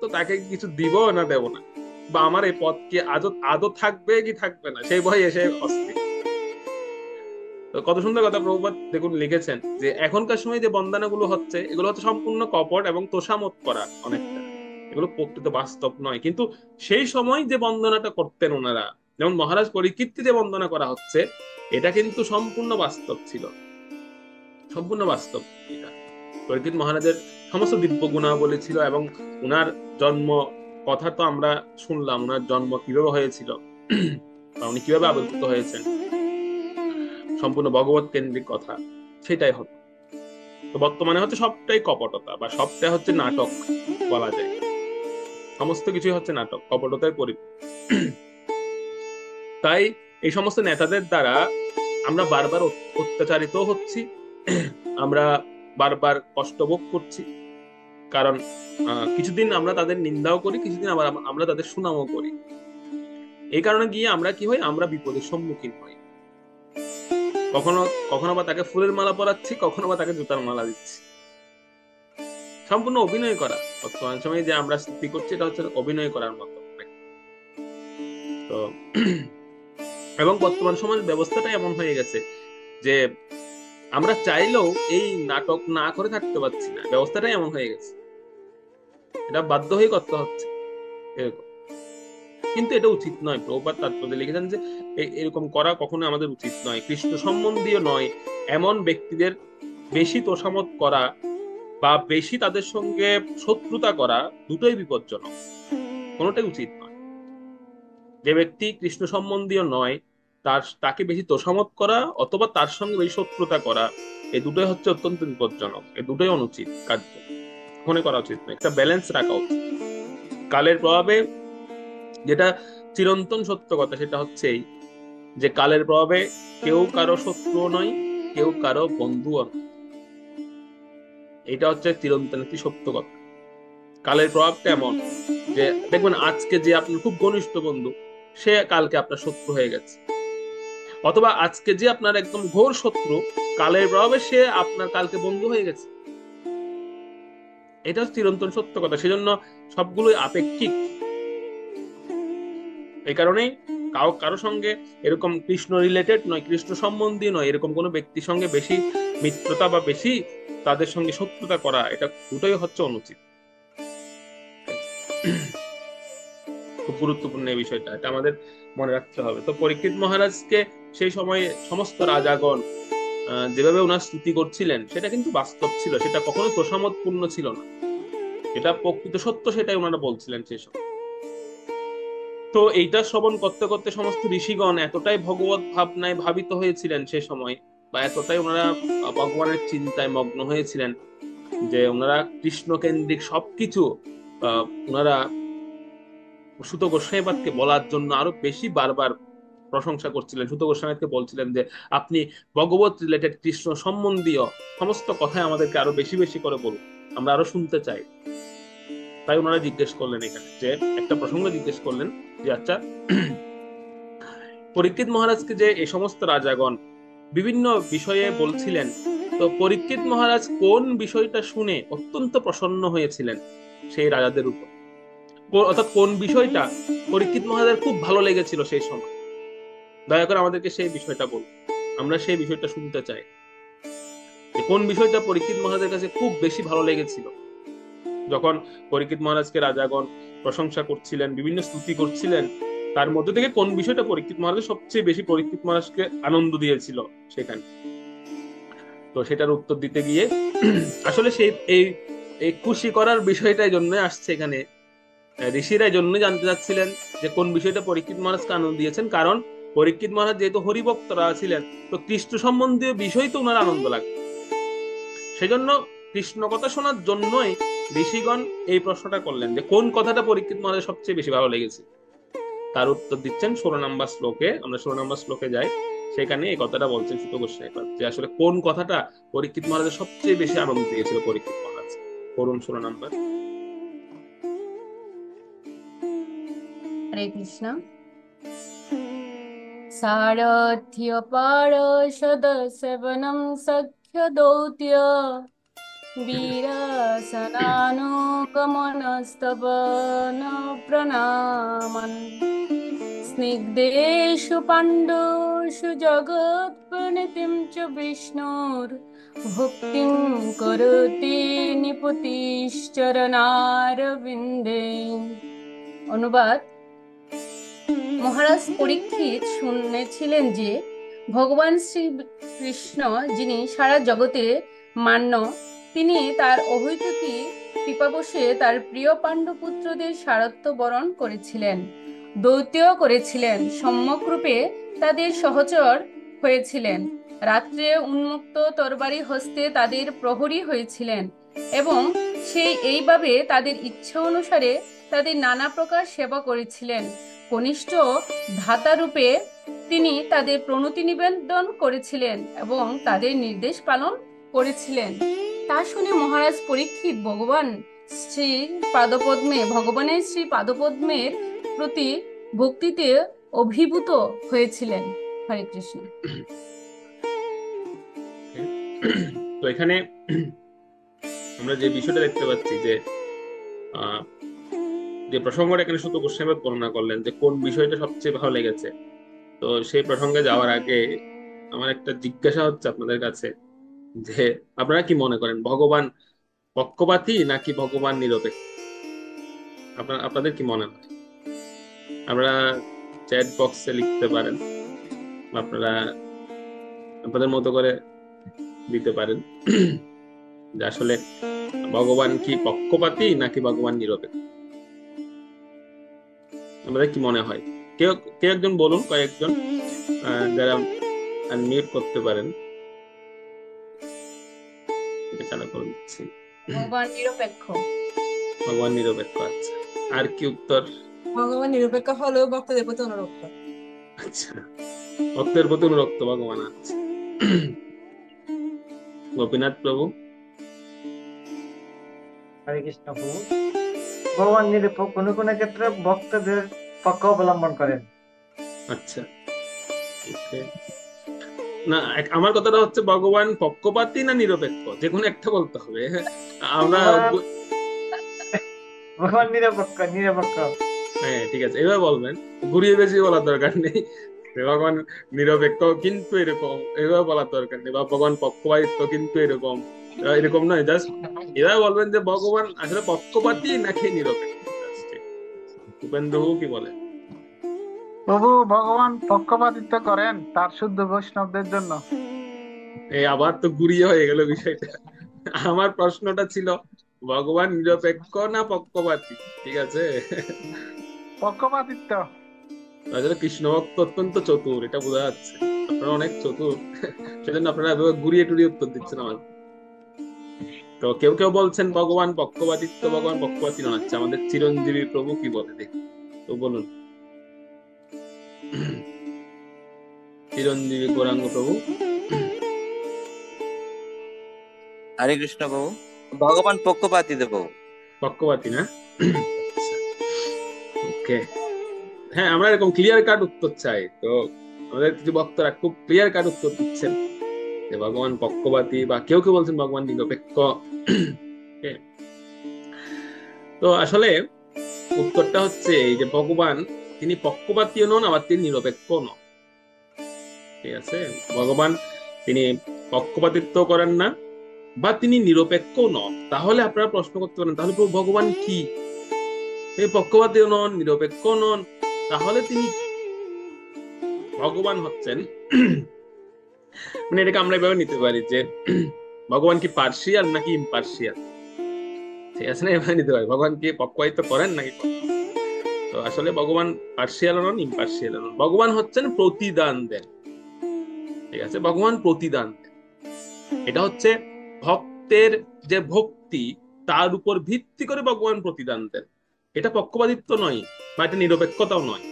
Speaker 1: তো তাকে কিছু দিব না দেব না, বা আমার এই পদ কি আদৌ থাকবে কি থাকবে না, সেই ভয়ে এসে অস্থির। তো কত সুন্দর কথা প্রভুপাদ দেখুন লিখেছেন যে এখনকার সময় যে বন্দনাগুলো হচ্ছে এগুলো হচ্ছে সম্পূর্ণ কপট এবং তোষামত করা অনেকটা, এগুলো প্রকৃত বাস্তব নয়। কিন্তু সেই সময় যে বন্দনাটা করতেন ওনারা, যেমন মহারাজ পরীক্ষিতকে যে বন্দনা করা হচ্ছে, এটা কিন্তু সম্পূর্ণ বাস্তব ছিল, সম্পূর্ণ বাস্তব। এটা পরীক্ষিত মহারাজের সমস্ত দিব্য গুণাবলী ছিল, এবং উনার জন্ম কথা তো আমরা শুনলাম, উনার জন্ম কিভাবে হয়েছিল বা উনি কিভাবে আবির্ভূত হয়েছেন, সম্পূর্ণ ভগবত কেন্দ্রিক কথা সেটাই হতো। তো বর্তমানে হচ্ছে সবটাই কপটতা বা সবটাই হচ্ছে নাটক বলা যায়, সমস্ত কিছুই হচ্ছে নাটক, কপটতায় পরিপূর্ণ। তাই এই সমস্ত নেতাদের দ্বারা আমরা বারবার অত্যাচারিত হচ্ছি, আমরা বারবার কষ্ট ভোগ করছি। কারণ কিছুদিন আমরা তাদের নিন্দাও করি, কিছুদিন আবার আমরা তাদের সুনামও করি। এই কারণে গিয়ে আমরা কি হই, আমরা বিপদের সম্মুখীন হই। কখনো কখনো বা তাকে ফুলের মালা পরাচ্ছি, কখনো বা তাকে জুতার মালা দিচ্ছি। সম্পূর্ণ অভিনয় করা। বর্তমান সময়ে যে আমরা স্তুতি করছি এটা হচ্ছে অভিনয় করার মতো। তো এবং বর্তমান সমাজ ব্যবস্থাটা এমন হয়ে গেছে যে আমরা চাইলেও এই নাটক না করে থাকতে পারছি না, ব্যবস্থাটাই এমন হয়ে গেছে, এটা বাধ্য হয়ে করতে হচ্ছে এরকম। কিন্তু এটা উচিত নয়। প্রভুপাদ তাৎপর্যে লিখেছেন যে এরকম করা কখনো আমাদের উচিত নয়। কৃষ্ণ সম্বন্ধীয় নয় এমন ব্যক্তিদের বেশি তোষামত করা বা বেশি তাদের সঙ্গে শত্রুতা করা দুটোই বিপজ্জনক, কোনোটাই উচিত নয়। যে ব্যক্তি কৃষ্ণ সম্বন্ধীয় নয় তাকে বেশি তোষামত করা অথবা তার সঙ্গে বেশি শত্রুতা করা, এই দুটোই হচ্ছে অত্যন্ত বিপজ্জনক, এই দুটোই অনুচিত কার্য, মনে করা উচিত নয়। একটা ব্যালেন্স রাখা উচিত। কালের প্রভাবে যেটা চিরন্তন সত্য কথা সেটা হচ্ছে এই যে কালের প্রভাবে কেউ কারো শত্রু নয়, কেউ কারো বন্ধুও নয়। এটা হচ্ছে চিরন্তন একটি সত্য কথা। কালের প্রভাবটা এমন যে দেখবেন আজকে যে আপনার খুব ঘনিষ্ঠ বন্ধু, সে কালকে আপনার শত্রু হয়ে গেছে, অথবা আজকে যে আপনার একদম ঘোর শত্রু, কালের প্রভাবে সে আপনার কালকে বন্ধু হয়ে গেছে। এটা হচ্ছে চিরন্তন সত্য কথা। সেজন্য সবগুলোই আপেক্ষিক। এই কারণেই কারো সঙ্গে এরকম কৃষ্ণ রিলেটেড নয়, কৃষ্ণ সম্বন্ধী নয় এরকম কোনো ব্যক্তির সঙ্গে বেশি মিত্রতা বা বেশি তাদের সঙ্গে শত্রুতা করা, এটা দুটোই হচ্ছে অনুচিত। খুব গুরুত্বপূর্ণ এই বিষয়টা, এটা আমাদের মনে রাখতে হবে। তো পরীক্ষিত মহারাজকে সেই সময়ে সমস্ত রাজাগণ যেভাবে ওনার স্তুতি করছিলেন সেটা কিন্তু বাস্তব ছিল, সেটা কখনো তোষামতপূর্ণ ছিল না, এটা প্রকৃত সত্য, সেটাই ওনারা বলছিলেন সেই সময়। তো এইটা শ্রবণ করতে করতে সমস্ত ঋষিগণ এতটাই ভগবত ভাবনায় ভাবিত হয়েছিলেন সে সময়, বা এতটাই ওনারা ভগবানের চিন্তায় মগ্ন হয়েছিলেন যে ওনারা কৃষ্ণ কেন্দ্রিক সবকিছু ওনারা সুত গোস্বামীপাদকে বলার জন্য আরো বেশি বারবার প্রশংসা করছিলেন। সুত গোস্বামীকে বলছিলেন যে আপনি ভগবত রিলেটেড কৃষ্ণ সম্বন্ধীয় সমস্ত কথাই আমাদেরকে আরো বেশি বেশি করে বলুন, আমরা আরো শুনতে চাই। তাই ওনারা জিজ্ঞেস করলেন এখানে যে একটা প্রসঙ্গ জিজ্ঞেস করলেন যে আচ্ছা পরীক্ষিত মহারাজকে যে এই সমস্ত রাজাগণ বিভিন্ন বিষয়ে বলছিলেন, তো পরীক্ষিত মহারাজ কোন বিষয়টা শুনে অত্যন্ত প্রসন্ন হয়েছিলেন সেই রাজাদের উপর, অর্থাৎ কোন বিষয়টা পরীক্ষিত মহারাজের খুব ভালো লেগেছিল সেই সময়, দয়া করে আমাদেরকে সেই বিষয়টা বলুন, আমরা সেই বিষয়টা শুনতে চাই। কোন বিষয়টা পরীক্ষিত মহারাজের কাছে খুব বেশি ভালো লেগেছিল যখন পরীক্ষিত মহারাজকে রাজাগণ প্রশংসা করছিলেন, বিভিন্ন স্তুতি করছিলেন, তার মধ্যে থেকে কোন বিষয়টা পরীক্ষিত মহারাজ সবচেয়ে বেশি পরীক্ষিত মহারাজকে আনন্দ দিয়েছিল সেখানে। তো সেটার উত্তর দিতে গিয়ে আসলে সেই এই খুশি করার বিষয়টাই জন্য আসছে এখানে, ঋষিরা এই জন্য জানতে চাচ্ছিলেন যে কোন বিষয়টা পরীক্ষিত মহারাজকে আনন্দ দিয়েছেন, কারণ পরীক্ষিত মহারাজ যেহেতু হরিভক্তরা ছিলেন, তো কৃষ্ণ সম্বন্ধীয় বিষয় তো ওনার আনন্দ লাগবে, সেজন্য কৃষ্ণ কথা শোনার জন্যই ঋষিগণ এই প্রশ্নটা করলেন যে কোন কথাটা পরীক্ষিত মহারাজের সবচেয়ে বেশি ভালো লেগেছে। তার উত্তর দিচ্ছেন 16 নম্বর শ্লোকে। আমরা 16 নম্বর শ্লোকে যাই, সেখানে এই কথাটা বলছেন সুত গোস্বামীপাদ যে আসলে কোন কথাটা পরীক্ষিত মহারাজের সবচেয়ে বেশি আনন্দ দিয়েছিল পরীক্ষিত মহারাজ। পড়ুন 16 নম্বর।
Speaker 4: হরে কৃষ্ণ। সারথ্য পার্ষদ সেবনম সখ্য দৌত্য বীরাসনানুগমনস্তবন প্রণামন স্নিগ্ধেষু পাণ্ডুষু জগৎপ্রণীতিং চ বিষ্ণুর ভক্তিং করোতি নিপতিশ্চরণারবিন্দে। অনুবাদ: মহারাজ পরীক্ষিত শুনেছিলেন যে ভগবান শ্রীকৃষ্ণ, যিনি সারা জগতে মান্য, তিনি তার অহৈতুকী কৃপাবশে তার প্রিয় পাণ্ডুপুত্রদের সারথ্য বরণ করেছিলেন, দৌত্য করেছিলেন, সম্যকরূপে তাদের সহচর হয়েছিলেন, রাত্রে উন্মুক্ত তরবারি হস্তে তাদের প্রহরী হয়েছিলেন এবং এইভাবে তাদের ইচ্ছা অনুসারে তাদের নানা প্রকার সেবা করেছিলেন। কনিষ্ঠ ধাতারূপে তিনি তাদের প্রণতি নিবেদন করেছিলেন এবং তাদের নির্দেশ পালন করেছিলেন। তা শুনে মহারাজ পরীক্ষিত ভগবানের শ্রী পাদপদ্মের প্রতি ভক্তিতে অভিভূত হয়েছিলেন। হরে কৃষ্ণ।
Speaker 1: তো এখানে আমরা যে বিষয়টা দেখতে পাচ্ছি যে যে প্রসঙ্গটা এখানে শুধু গোস্বামী বর্ণনা করলেন যে কোন বিষয়টা সবচেয়ে ভালো লেগেছে। তো সেই প্রসঙ্গে যাওয়ার আগে আমার একটা জিজ্ঞাসা হচ্ছে আপনাদের কাছে যে আপনারা কি মনে করেন, ভগবান পক্ষপাতী নাকি ভগবান নিরপেক্ষ? আপনাদের কি মনে হয়? আপনারা চ্যাট বক্সে লিখতে পারেন, আপনারা আপনাদের মতো করে দিতে পারেন যে আসলে ভগবান কি পক্ষপাতী নাকি ভগবান নিরপেক্ষ? আমাদের কি মনে হয়? কেউ একজন বলুন, কয়েকজন যারা আনমিউট করতে পারেন। চালু করে দিচ্ছি।
Speaker 4: ভগবান নিরপেক্ষ।
Speaker 1: ভগবান নিরপেক্ষ। আচ্ছা, আর কি উত্তর?
Speaker 2: ভগবান নিরপেক্ষ হলেও ভক্তদের প্রতি অনুরক্ত।
Speaker 1: আচ্ছা, ভক্তের প্রতি অনুরক্ত ভগবান। আচ্ছা, গোপীনাথ প্রভু।
Speaker 5: হরে কৃষ্ণ প্রভু। ভগবান নিরপেক্ষ, কোনো কোনো ক্ষেত্রে ভক্তদের পক্ষ অবলম্বন করেন।
Speaker 1: আচ্ছা, না আমার কথাটা হচ্ছে ভগবান পক্ষপাতী না নিরপেক্ষ, যে কোনো একটা বলতে হবে। আমরা
Speaker 5: ভগবান নিরপেক্ষ।
Speaker 1: হ্যাঁ, ঠিক আছে, এবার বলবেন, ঘুরিয়ে বেশি বলার দরকার নেই। ভগবান নিরপেক্ষ কিন্তু এরকম, এবার বলার দরকার নেই, বা ভগবান পক্ষপাতিত্ব কিন্তু এরকম নয়। জাস্ট এরা বলবেন যে ভগবান আসলে পক্ষপাতী নাকি নিরপেক্ষ। উপেন্দ্র কি বলে?
Speaker 6: প্রভু ভগবান পক্ষপাতিত্ব করেন তার শুদ্ধ বৈষ্ণবদের জন্য।
Speaker 1: এই আবার তো ঘুরিয়ে হয়ে গেল বিষয়টা। আমার প্রশ্নটা ছিল ভগবান নিরপেক্ষ না পক্ষপাতী? ঠিক আছে,
Speaker 6: পক্ষপাতিত্ব।
Speaker 1: আসলে কৃষ্ণ ভক্ত অত্যন্ত চতুর, এটা বোঝা যাচ্ছে। আপনারা অনেক চতুর, সেজন্য আপনারা ঘুরিয়ে টুরিয়ে উত্তর দিচ্ছেন আমার। তো কেউ বলছেন ভগবান পক্ষপাতিত্ব, ভগবান পক্ষপাতী নয়। আচ্ছা, আমাদের চিরঞ্জীবী প্রভু কি বলে দেখি তো, বলুন। চিরঞ্জীবী গৌরাঙ্গ প্রভু।
Speaker 7: হরে কৃষ্ণ প্রভু। ভগবান পক্ষপাতী দেবো।
Speaker 1: পক্ষপাতী না? ওকে, হ্যাঁ, আমরা এরকম ক্লিয়ার কাট উত্তর চাই। তো আমাদের কিছু বক্তারা খুব ক্লিয়ার কাট উত্তর দিচ্ছেন যে ভগবান পক্ষপাতী, বা কেউ বলছেন ভগবান নিরপেক্ষ। তো আসলে উত্তরটা হচ্ছে এই যে ভগবান তিনি পক্ষপাতীও নন, আবার তিনি নিরপেক্ষ নন। ঠিক আছে, ভগবান তিনি পক্ষপাতিত্ব করেন না, বা তিনি নিরপেক্ষ নন। তাহলে আপনারা প্রশ্ন করতে পারেন, তাহলে ভগবান কি? পক্ষপাতীও নন, নিরপেক্ষ নন, তাহলে তিনি ভগবান হচ্ছেন, মানে এটাকে আমরা এভাবে নিতে পারি যে ভগবান কি পার্সিয়াল নাকি ইম্পার্সিয়াল? ঠিক আছে না, এভাবে নিতে পারি। ভগবান কি পক্ষপাতিত্ব করেন নাকি? তো আসলে ভগবান পার্সিয়াল নন, ইম্পার্সিয়াল নন। ভগবান হচ্ছেন প্রতিদান দেন। ঠিক আছে, ভগবান প্রতিদান দেন। এটা হচ্ছে ভক্তের যে ভক্তি, তার উপর ভিত্তি করে ভগবান প্রতিদান দেন। এটা পক্ষপাতিত্ব নয়, বা এটা নিরপেক্ষতাও নয়।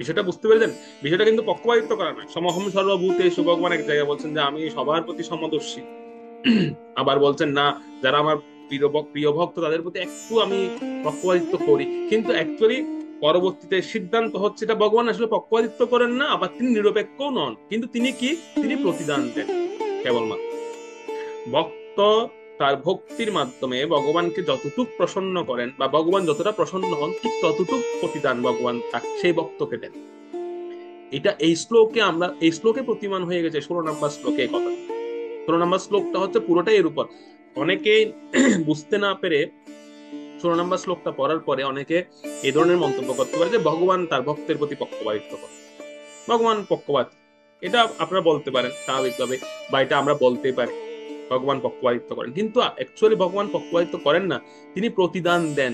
Speaker 1: বিষয়টা বুঝতে পেরেছেন? বিষয়টা কিন্তু পক্ষপাতিত্ব করা নয়। সমহম সর্বভূতেষু, ভগবান এক জায়গায় বলছেন যে আমি সবার প্রতি সমদর্শী। আবার বলছেন না, যারা আমার প্রিয় ভক্ত তাদের প্রতি একটু আমি পক্ষপাতিত্ব করি। কিন্তু অ্যাকচুয়ালি পরবর্তীতে সিদ্ধান্ত হচ্ছে এটা ভগবান আসলে পক্ষপাতিত্ব করেন না, আবার তিনি নিরপেক্ষ নন, কিন্তু তিনি কি? তিনি প্রতিদান দেন। কেবলমাত্র ভক্ত তার ভক্তির মাধ্যমে ভগবানকে যতটুক প্রসন্ন করেন বা ভগবান যতটা প্রসন্ন হন, ঠিক ততটুক প্রতিদান ভগবান সেই ভক্তকে দেন। এটা এই শ্লোকে প্রতিমান হয়ে গেছে 16 নম্বর শ্লোকে। কথা 16 নম্বর শ্লোকটা হচ্ছে পুরোটাই এর উপর। অনেকেই বুঝতে না পেরে 16 নম্বর শ্লোকটা পড়ার পরে অনেকে এই ধরনের মন্তব্য করতে পারে যে ভগবান তার ভক্তের প্রতি পক্ষপাতিত্ব করেন, ভগবান পক্ষপাত। এটা আপনারা বলতে পারেন স্বাভাবিকভাবে, বা এটা আমরা বলতে পারি ভগবান পক্ষপাতিত্ব করেন, কিন্তু অ্যাকচুয়ালি ভগবান পক্ষপাতিত্ব করেন না, তিনি প্রতিদান দেন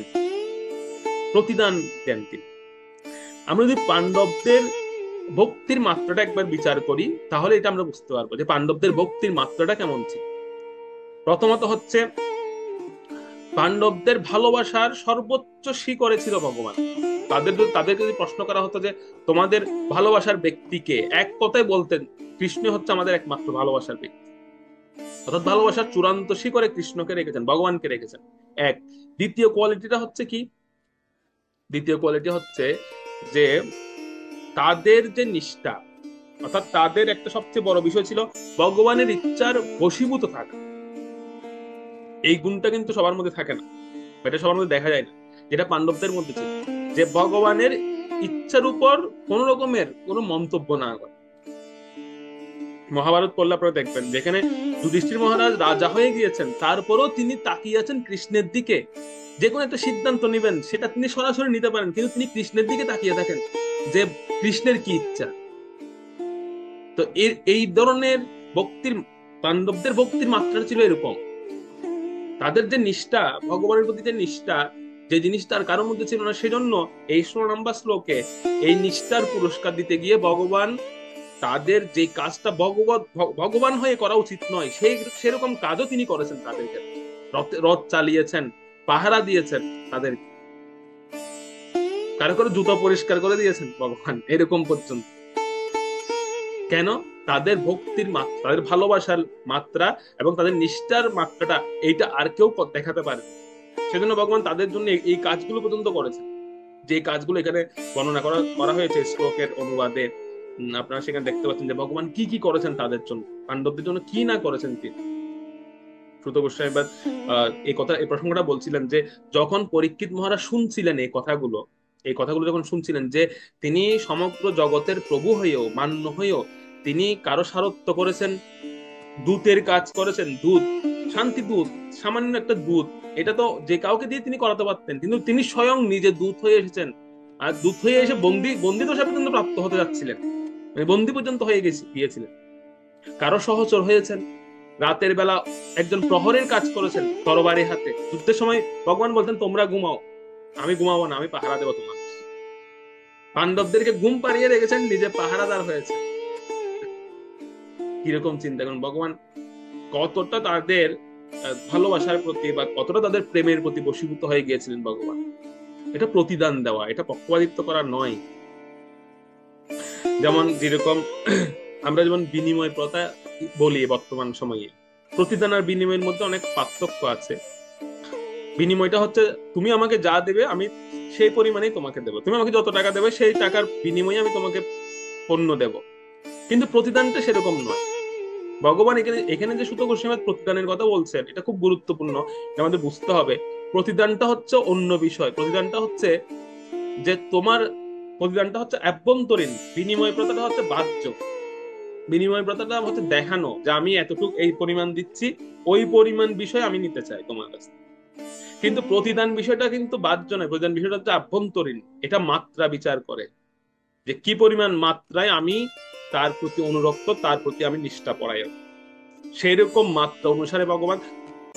Speaker 1: তিনি। আমরা যদি পাণ্ডবদের ভক্তির মাত্রাটা একবার বিচার করি তাহলে এটা আমরা বুঝতে পারবো যে পাণ্ডবদের ভক্তির মাত্রাটা কেমন ছিল। প্রথমত হচ্ছে পাণ্ডবদের ভালোবাসার সর্বোচ্চ শিখরে ছিল ভগবান। তাদেরকে যদি প্রশ্ন করা হতো যে তোমাদের ভালোবাসার ব্যক্তিকে, এক কথায় বলতেন কৃষ্ণ হচ্ছে আমাদের একমাত্র ভালোবাসার ব্যক্তি। অর্থাৎ ভালোবাসার চূড়ান্ত শিখরে কৃষ্ণকে রেখেছেন, ভগবানকে রেখেছেন। এক। দ্বিতীয় কোয়ালিটিটা হচ্ছে কি? দ্বিতীয় কোয়ালিটি হচ্ছে যে তাদের যে নিষ্ঠা, অর্থাৎ তাদের একটা সবচেয়ে বড় বিষয় ছিল ভগবানের ইচ্ছার বশীভূত থাকা। এই গুণটা কিন্তু সবার মধ্যে থাকে না, এটা সবার মধ্যে দেখা যায় না, যেটা পাণ্ডবদের মধ্যে ছিল, যে ভগবানের ইচ্ছার উপর কোন রকমের কোনো মন্তব্য না করে। মহাভারত পড়লে আপনারা দেখবেন যেখানে যুধিষ্ঠির মহারাজ রাজা হয়ে গিয়েছেন, তারপরও তিনি তাকিয়ে আছেন কৃষ্ণের দিকে। যে কোনো একটা সিদ্ধান্ত নেবেন সেটা তিনি সরাসরি নিতে পারেন, কিন্তু তিনি কৃষ্ণের দিকে তাকিয়ে থাকেন যে কৃষ্ণের কি ইচ্ছা। তো এই ধরনের ভক্তির, পাণ্ডবদের ভক্তির মাত্রা ছিল এরকম। তাদের যে নিষ্ঠা, ভগবানের প্রতি যে নিষ্ঠা, যে জিনিসটা আর কারোর মধ্যে ছিল না, সেজন্য এই 16 নম্বর শ্লোকে এই নিষ্ঠার পুরস্কার দিতে গিয়ে ভগবান তাদের যে কাজটা ভগবান হয়ে করা উচিত নয়, সেরকম কাজও তিনি করেছেন তাদের ক্ষেত্রে। রথ চালিয়েছেন, পাহারা দিয়েছেন তাদের, কারো কারো জুতো পরিষ্কার করে দিয়েছেন ভগবান, এরকম পর্যন্ত। কেন? তাদের ভক্তির মাত্রা, তাদের ভালোবাসার মাত্রা এবং তাদের নিষ্ঠার মাত্রাটা এইটা আর কেউ দেখাতে পারে। সেজন্য ভগবান তাদের জন্য এই কাজগুলো পর্যন্ত করেছেন, যে কাজগুলো এখানে বর্ণনা করা হয়েছে শ্লোকের অনুবাদে। আপনারা সেখানে দেখতে পাচ্ছেন যে ভগবান কি কি করেছেন তাদের জন্য, পাণ্ডবদের জন্য কি না করেছেন তিনি। সুত গোস্বামী এবার এই প্রসঙ্গটা বলছিলেন যে যখন পরীক্ষিত মহারাজ শুনছিলেন এই কথাগুলো যখন শুনছিলেন, যে তিনি সমগ্র জগতের প্রভু হয়েও, মান্য হয়েও তিনি কারো সারত্ব করেছেন, দূতের কাজ করেছেন, দূত, শান্তি দূত, সামান্য একটা দূত, এটা তো যে কাউকে দিয়ে তিনি করাতে পারতেন, কিন্তু তিনি স্বয়ং নিজে দূত হয়ে এসেছেন। আর দূত হয়ে এসে বন্দি দশা পর্যন্ত প্রাপ্ত হতে যাচ্ছিলেন, মানে বন্দি পর্যন্ত হয়ে গিয়েছিলেন। কারো সহচর হয়েছেন, রাতের বেলা একজন প্রহরের কাজ করেছেন তরবারি হাতে। যুদ্ধের সময় ভগবান বলতেন তোমরা ঘুমাও, আমি ঘুমাবো না, আমি পাহারা দেবো তোমার। পাণ্ডবদেরকে ঘুম পাড়িয়ে রেখেছেন, নিজে পাহারাদার হয়েছে। কিরকম চিন্তা করেন, ভগবান কতটা তাদের ভালোবাসার প্রতি বা কতটা তাদের প্রেমের প্রতি বশীভূত হয়ে গিয়েছিলেন ভগবান। এটা প্রতিদান দেওয়া, এটা পক্ষপাতিত্ব করা নয়। যেরকম আমরা যেমন বিনিময় প্রথা বলি বর্তমান সময়ে, প্রতিদান আর বিনিময়ের মধ্যে অনেক পার্থক্য আছে। বিনিময়টা হচ্ছে তুমি আমাকে যা দেবে আমি সেই পরিমাণেই তোমাকে দেবো, তুমি আমাকে যত টাকা দেবে সেই টাকার বিনিময়ে আমি তোমাকে পণ্য দেব। কিন্তু প্রতিদানটা সেরকম নয়। ভগবান এখানে যে সুত গোস্বামী প্রতিদানের কথা বলছেন, এটা খুব গুরুত্বপূর্ণ, আমাদের বুঝতে হবে। প্রতিদানটা হচ্ছে অন্য বিষয়। প্রতিদানটা হচ্ছে যে প্রতিদানটা হচ্ছে আভ্যন্তরীণ, বিনিময় প্রথাটা হচ্ছে বাহ্য। বিনিময় প্রথাটা হচ্ছে দেখানো যে আমি এতটুকু এই পরিমাণ দিচ্ছি, ওই পরিমাণ বিষয় আমি নিতে চাই তোমার কাছে। কিন্তু প্রতিদান বিষয়টা কিন্তু বাহ্য নয়, প্রতিদান বিষয়টা হচ্ছে আভ্যন্তরীণ। এটা মাত্রা বিচার করে যে কি পরিমাণ মাত্রায় আমি তার প্রতি অনুরক্ত, তার প্রতি আমি নিষ্ঠা পরায়ণ। সেরকম মাত্রা অনুসারে ভগবান,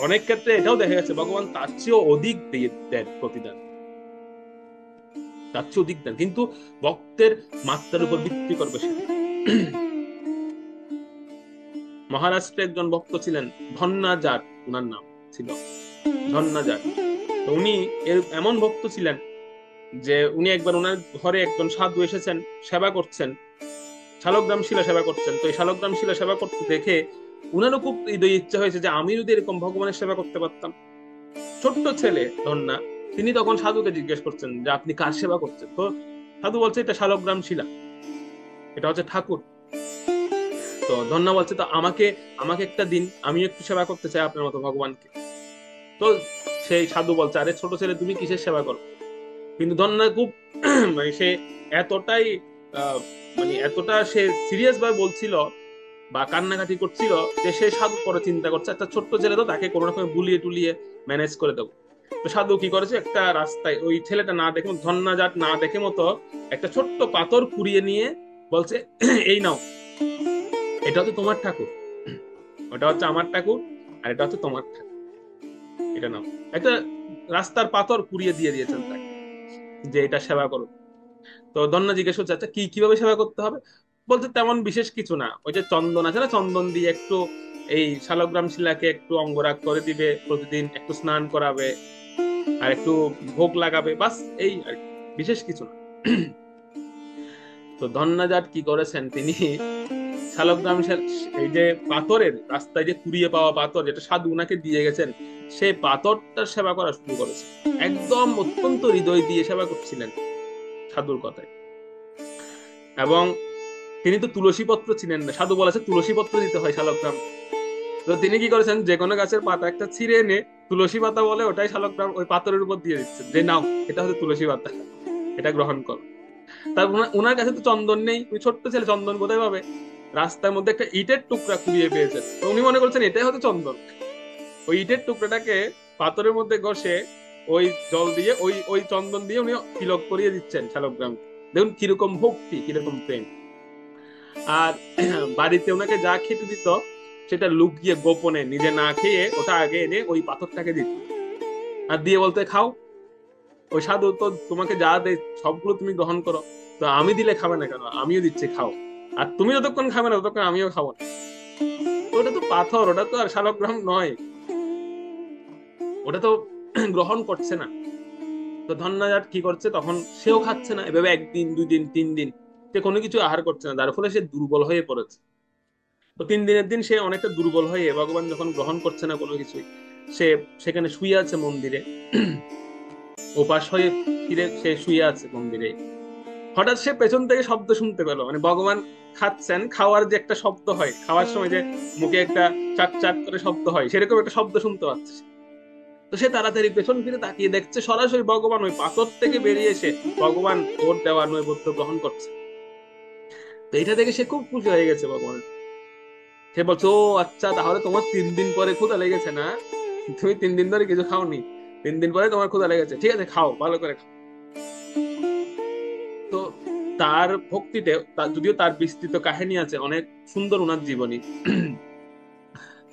Speaker 1: অনেক ক্ষেত্রে এটাও দেখা গেছে ভগবান তার চেয়েও অধিক দেন প্রতিদান, তার চেয়ে অধিক দেন, কিন্তু ভক্তের মাত্রার উপর ভিত্তি করবে সে। মহারাষ্ট্রে একজন ভক্ত ছিলেন, ধন্যাজাট ওনার নাম ছিল, ধন্যাজাট। উনি এমন ভক্ত ছিলেন যে উনি একবার ওনার ঘরে একজন সাধু এসেছেন, সেবা করছেন, শালগ্রাম শিলা সেবা করছেন। তো এই শালগ্রাম শিলা সেবা করতে দেখে উনারও খুব হৃদয় ইচ্ছা হয়েছে যে আমি যদি এরকম ভগবানের সেবা করতে পারতাম। ছোট্ট ছেলে ধন্যা, তিনি তখন সাধুকে জিজ্ঞেস করছেন যে আপনি কার সেবা করছেন? তো সাধু বলছে এটা শালগ্রাম শিলা, এটা হচ্ছে ঠাকুর। তো ধন্যা বলছে, তো আমাকে আমাকে একটা দিন, আমি একটু সেবা করতে চাই আপনার মতো ভগবানকে। তো সেই সাধু বলছে, আরে ছোট ছেলে, তুমি কিসের সেবা করো? কিন্তু ধন্যা খুব মানে সে এতটাই মানে এতটা সে সিরিয়াস ভাবে বলছিল বা কান্নাকাটি করছিল যে সে সাধু পরে চিন্তা করছে একটা ছোট্ট ছেলে, তো তাকে কোনো রকম বুলিয়ে টুলিয়ে ম্যানেজ করে দেবো। তো সাধু কি করেছে, একটা রাস্তায় ওই ছেলেটা না দেখে, ধন্যা জাত না দেখে মতো একটা ছোট্ট পাথর কুড়িয়ে নিয়ে বলছে, এই নাও, এটা হচ্ছে তোমার ঠাকুর, ওটা হচ্ছে আমার ঠাকুর, আর এটা হচ্ছে তোমার ঠাকুর, এটা নাও। একটা রাস্তার পাথর কুড়িয়ে দিয়ে দিয়েছেন তাকে যে এটা সেবা করো। তো ধন্যা জিজ্ঞেস করছে, আচ্ছা কিভাবে সেবা করতে হবে? বলতে তেমন বিশেষ কিছু না, ওই যে চন্দন আছে না, চন্দন দিয়ে একটু এই শালগ্রাম শিলাকে একটু অঙ্গরাগ করে দিবে, প্রতিদিন একটু স্নান করাবে, আর একটু ভোগ লাগাবে, বাস এই আর কি, বিশেষ কিছু না। তো ধন্যা জাট কি করেছেন, তিনি শালগ্রাম এই যে পাথরের রাস্তায় যে কুড়িয়ে পাওয়া পাথর, যেটা সাধু উনাকে দিয়ে গেছেন, সেই পাথরটার সেবা করা শুরু করেছে। একদম অত্যন্ত হৃদয় দিয়ে সেবা করছিলেন সাধুর কথায়। এবং তিনি তো তুলসী পত্র চিনেন না, সাধু বলেছে তুলসী পত্র দিতে হয় শালগ্রাম। তো তিনি কি করেছেন, যে কোনো গাছের পাতা একটা ছিঁড়ে এনে তুলসী পাতা বলে ওটাই শালগ্রাম ওই পাথরের উপর দিয়ে দিচ্ছেন, যে নাও, এটা হচ্ছে তুলসী পাতা, এটা গ্রহণ করো। তার ওনার কাছে তো চন্দন নেই, ওই ছোট্ট ছেলে চন্দন কোথায় পাবে? রাস্তার মধ্যে একটা ইটের টুকরা কুড়িয়ে পেয়েছেন, তো উনি মনে করছেন এটাই হচ্ছে চন্দন। ওই ইটের টুকরাটাকে পাথরের মধ্যে ঘষে ওই জল দিয়ে ওই ওই চন্দন দিয়ে উনি তিলক করিয়ে দিচ্ছেন শালগ্রাম। দেখুন কিরকম ভক্তি, কিরকম প্রেম। আর বাড়িতে ওনাকে যা খেতে দিত সেটা লুকিয়ে গোপনে নিজে না খেয়ে ওটা আগে এনে ওই পাথরটাকে দিত, আর দিয়ে বলতে, খাও, ওই সাধু তো তোমাকে যা দেয় সবগুলো তুমি গ্রহণ করো, তো আমি দিলে খাবে না কেন, আমিও দিচ্ছি, খাও, আর তুমি যতক্ষণ খাবে না ততক্ষণ আমিও খাবো না। তো ওটা তো পাথর, ওটা তো আর শালগ্রাম নয়, ওটা তো গ্রহণ করছে না। তো ধন্যা জাট কি করছে, তখন সেও খাচ্ছে না, এভাবে একদিন, 2 দিন, 3 দিন সে কোনো কিছু আহার করছে না, যার ফলে সে দুর্বল হয়ে পড়েছে। তো 3 দিনের দিন সে অনেকটা দুর্বল হয়ে, ভগবান যখন গ্রহণ করছে না কোনো কিছুই, সে সেখানে শুয়ে আছে মন্দিরে, উপাস হয়ে ফিরে সে শুয়ে আছে মন্দিরে। হঠাৎ সে পেছন থেকে শব্দ শুনতে পেল, মানে ভগবান খাচ্ছেন, খাওয়ার যে একটা শব্দ হয়, খাওয়ার সময় যে মুখে একটা চাট চাট করে শব্দ হয়, সেরকম একটা শব্দ শুনতে পাচ্ছে। তো সে তাড়াতাড়ি পেছন ফিরে তাকিয়ে দেখছে সরাসরি ভগবান ওই পাথর থেকে বেরিয়ে এসে ভগবান ওর দেওয়া নৈবেদ্য গ্রহণ করছে। তো এটা দেখে সে খুব খুশি হয়ে গেছে ভগবান। সে বলছে, ও আচ্ছা, তাহলে তোমার 3 দিন পরে ক্ষুধা লেগেছে না, তুমি 3 দিন ধরে কিছু খাওনি, 3 দিন পরে তোমার ক্ষুধা লেগেছে, ঠিক আছে, খাও, ভালো করে খাও। তো তার ভক্তিতে, যদিও তার বিস্তৃত কাহিনী আছে, অনেক সুন্দর ওনার জীবনী।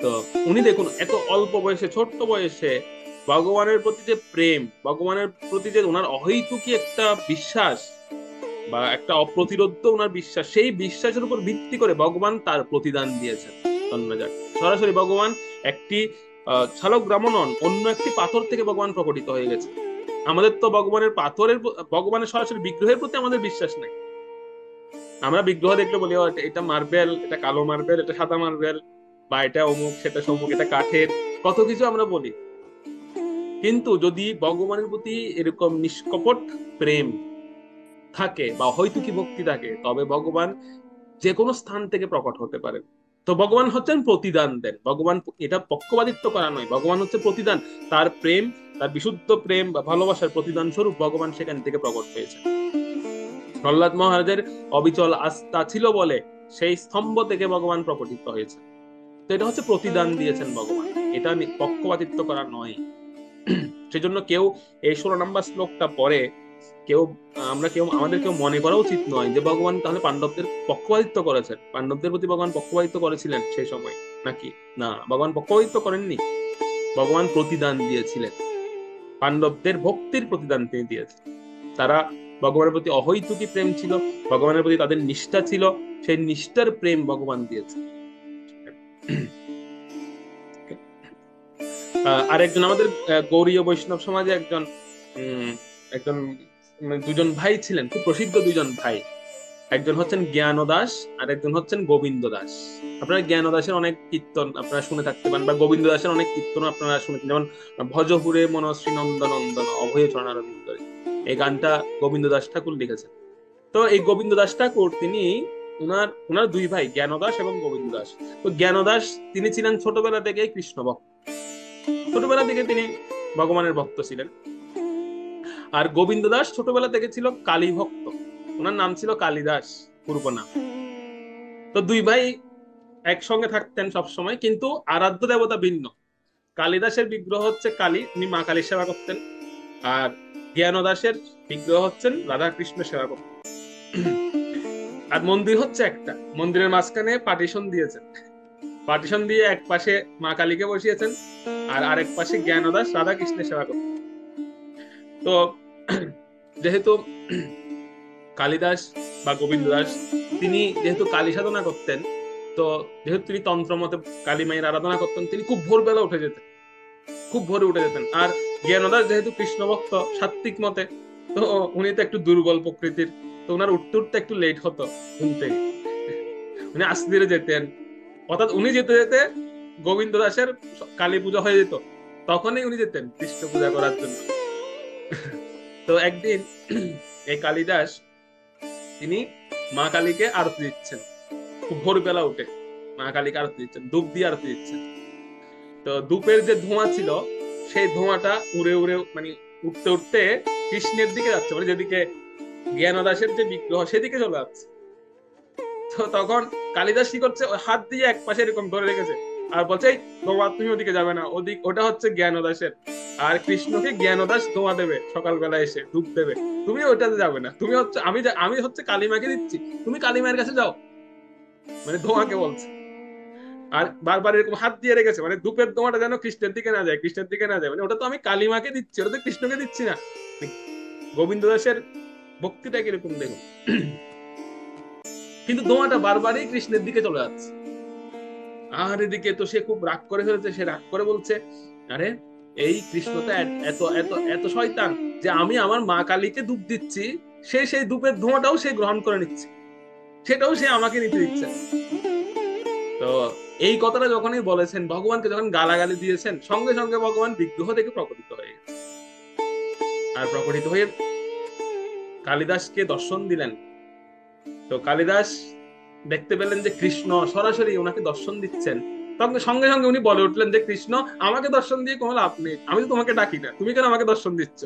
Speaker 1: তো উনি দেখুন এত অল্প বয়সে, ছোট্ট বয়সে ভগবানের প্রতি যে প্রেম, ভগবানের প্রতি যে ওনার অহৈতুকী একটা বিশ্বাস বা একটা অপ্রতিরোধ্য ওনার বিশ্বাস, সেই বিশ্বাসের উপর ভিত্তি করে ভগবান তার প্রতিদান দিয়েছেন। সরাসরি ভগবান একটি শালগ্রাম নন, অন্য একটি পাথর থেকে ভগবান প্রকটিত হয়ে গেছে। আমাদের তো ভগবানের সরাসরি বিগ্রহের প্রতি আমাদের বিশ্বাস নাই। আমরা বিগ্রহ দেখলে বলি, এটা মার্বেল, এটা কালো মার্বেল, এটা সাদা মার্বেল, বা এটা অমুক, সেটা সমুক, এটা কাঠের, কত কিছু আমরা বলি। কিন্তু যদি ভগবানের প্রতি এরকম নিষ্কপট প্রেম থাকে বা হয়তুকি ভক্তি থাকে, তবে ভগবান যে কোনো স্থান থেকে প্রকট হতে পারে। তো ভগবান হচ্ছেন প্রতিদান দেন, ভগবান এটা পক্ষপাতিত্ব করা নয়, ভগবান হচ্ছে প্রতিদান, তার প্রেম, তার বিশুদ্ধ প্রেম বা ভালোবাসার প্রতিদান স্বরূপ ভগবান সেখান থেকে প্রকট হয়েছে। প্রহ্লাদ মহারাজের অবিচল আস্থা ছিল বলে সেই স্তম্ভ থেকে ভগবান প্রকটিত হয়েছে। তো এটা হচ্ছে প্রতিদান দিয়েছেন ভগবান, এটা পক্ষপাতিত্ব করা নয়। সেজন্য কেউ এই 16 নম্বর শ্লোকটা পরে আমাদের কেউ মনে করা উচিত নয় যে ভগবান তাহলে পাণ্ডবদের পক্ষপাতিত্ব করেছেন, পাণ্ডবদের প্রতি ভগবান পক্ষপাতিত্ব করেছিলেন সেই সময় নাকি? না, ভগবান পক্ষপাতিত্ব করেননি, ভগবান প্রতিদান দিয়েছিলেন, পাণ্ডবদের ভক্তির প্রতিদান তিনি দিয়েছেন। তারা ভগবানের প্রতি অহৈতুকী প্রেম ছিল, ভগবানের প্রতি তাদের নিষ্ঠা ছিল, সেই নিষ্ঠার প্রেম ভগবান দিয়েছে। আরেকজন আমাদের গৌড়ীয় বৈষ্ণব সমাজে একজন দুজন ভাই ছিলেন, খুব প্রসিদ্ধ দুজন ভাই। একজন হচ্ছেন জ্ঞান দাস আর একজন হচ্ছেন গোবিন্দ দাস। আপনারা জ্ঞান দাসের অনেক কীর্তন আপনারা শুনে থাকতে পারেন, বা গোবিন্দ দাসের অনেক কীর্তন আপনারা শুনেছেন, যেমন ভজহুরে মনশ্রী নন্দন নন্দন অভয় চরণারবিন্দরে, এই গানটা গোবিন্দ দাস ঠাকুর লিখেছেন। তো এই গোবিন্দ দাস ঠাকুর তিনি উনার উনার দুই ভাই জ্ঞানদাস এবং গোবিন্দ দাস। তো জ্ঞানদাস তিনি ছিলেন ছোটবেলা থেকে কৃষ্ণ ভক্ত, ছোটবেলা থেকে তিনি ভগবানের ভক্ত ছিলেন। আর গোবিন্দ দাস ছোটবেলা থেকে ছিল কালী ভক্ত, ওনার নাম ছিল কালিদাস পূর্ব নাম। তো দুই ভাই একসঙ্গে থাকতেন সব সময়, কিন্তু আরাধ্য দেবতা ভিন্ন। কালিদাসের বিগ্রহ হচ্ছে কালী, উনি মা কালীর সেবা করতেন। আর জ্ঞানদাসের বিগ্রহ হচ্ছেন রাধা কৃষ্ণ সেবা করতেন। আর মন্দির হচ্ছে একটা, মন্দিরের মাঝখানে পার্টিশন দিয়েছেন, পার্টিশন দিয়ে এক পাশে মা কালীকে বসিয়েছেন আর আরেক পাশে জ্ঞানদাস রাধা কৃষ্ণের সেবা করতেন। তো যেহেতু কালিদাস বা গোবিন্দ দাস তিনি যেহেতু কালী সাধনা করতেন, তো যেহেতু তিনি তন্ত্র মতে কালী মায়ের আরাধনা করতেন, তিনি খুব ভোরবেলা উঠে যেতেন, খুব ভোরে উঠে যেতেন। আর জ্ঞানদাস যেহেতু কৃষ্ণ ভক্ত সাত্ত্বিক মতে, তো উনি তো একটু দুর্বল প্রকৃতির, তো ওনার উঠতে উঠতে একটু লেট হতো ঘুম থেকে, উনি আস্তে ধীরে যেতেন। অর্থাৎ উনি যেতে যেতে গোবিন্দ দাসের কালী পূজা হয়ে যেত, তখনই উনি যেতেন কৃষ্ণ পূজা করার জন্য। তো একদিন এই কালিদাস তিনি মা কালীকে আরতি দিচ্ছেন, খুব ভোরবেলা উঠে মা কালীকে আরতি দিচ্ছেন, ধূপ দিয়ে আরতি দিচ্ছেন। তো ধূপের যে ধোঁয়া ছিল সেই ধোঁয়াটা উড়ে উড়ে মানে উঠতে উঠতে কৃষ্ণের দিকে যাচ্ছে, মানে যেদিকে জ্ঞানদাসের যে বিগ্রহ সেদিকে চলে যাচ্ছে। তো তখন কালিদাস কি করছে, ওই হাত দিয়ে এক পাশে এরকম ধরে রেখেছে আর বলছে, এই তোমার তুমি ওদিকে যাবে না, ওটা হচ্ছে জ্ঞানদাসের, আর কৃষ্ণকে জ্ঞানদাস ধোঁয়া দেবে সকালবেলা এসে ধূপ দেবে, তুমি ওইটাতে যাবে না, তুমি হচ্ছে আমি হচ্ছে কালিমাকে দিচ্ছি, তুমি কালিমার কাছে যাও, মানে ধোঁয়াকে বলছে। আর বারবার এরকম হাত দিয়ে রেখেছে, মানে ধূপের ধোঁয়াটা যেন কৃষ্ণের দিকে না যায়, কৃষ্ণের দিকে না যায়, মানে ওটা তো আমি কালিমাকে দিচ্ছি, ওটা তো কৃষ্ণকে দিচ্ছি না। গোবিন্দ দাসের ভক্তিটা কিরকম দেখুন। কিন্তু ধোঁয়াটা বারবারই কৃষ্ণের দিকে চলে যাচ্ছে। আর এদিকে তো সে খুব রাগ করে ফেলেছে, সে রাগ করে বলছে, আরে এই কৃষ্ণ তো এত এত এত শয়তান যে আমি আমার মা কালীকে ধূপ দিচ্ছি, সে সেই ধূপের ধোঁয়াটাও সে গ্রহণ করে নিচ্ছে, সেটাও সে আমাকে নিতে দিচ্ছে। তো এই কথাটা যখনই বলেছেন, ভগবানকে যখন গালাগালি দিয়েছেন, সঙ্গে সঙ্গে ভগবান বিগ্রহ থেকে প্রকটিত হয়ে গেছে। আর প্রকটিত হয়ে কালিদাসকে দর্শন দিলেন। তো কালিদাস দেখতে পেলেন যে কৃষ্ণ সরাসরি ওনাকে দর্শন দিচ্ছেন, তখন সঙ্গে সঙ্গে উনি বলে উঠলেন যে, কৃষ্ণ আমাকে দর্শন দিয়ে কোনো লাভ নেই, আমি তো তোমাকে ডাকি না, তুমি কেন আমাকে দর্শন দিচ্ছ?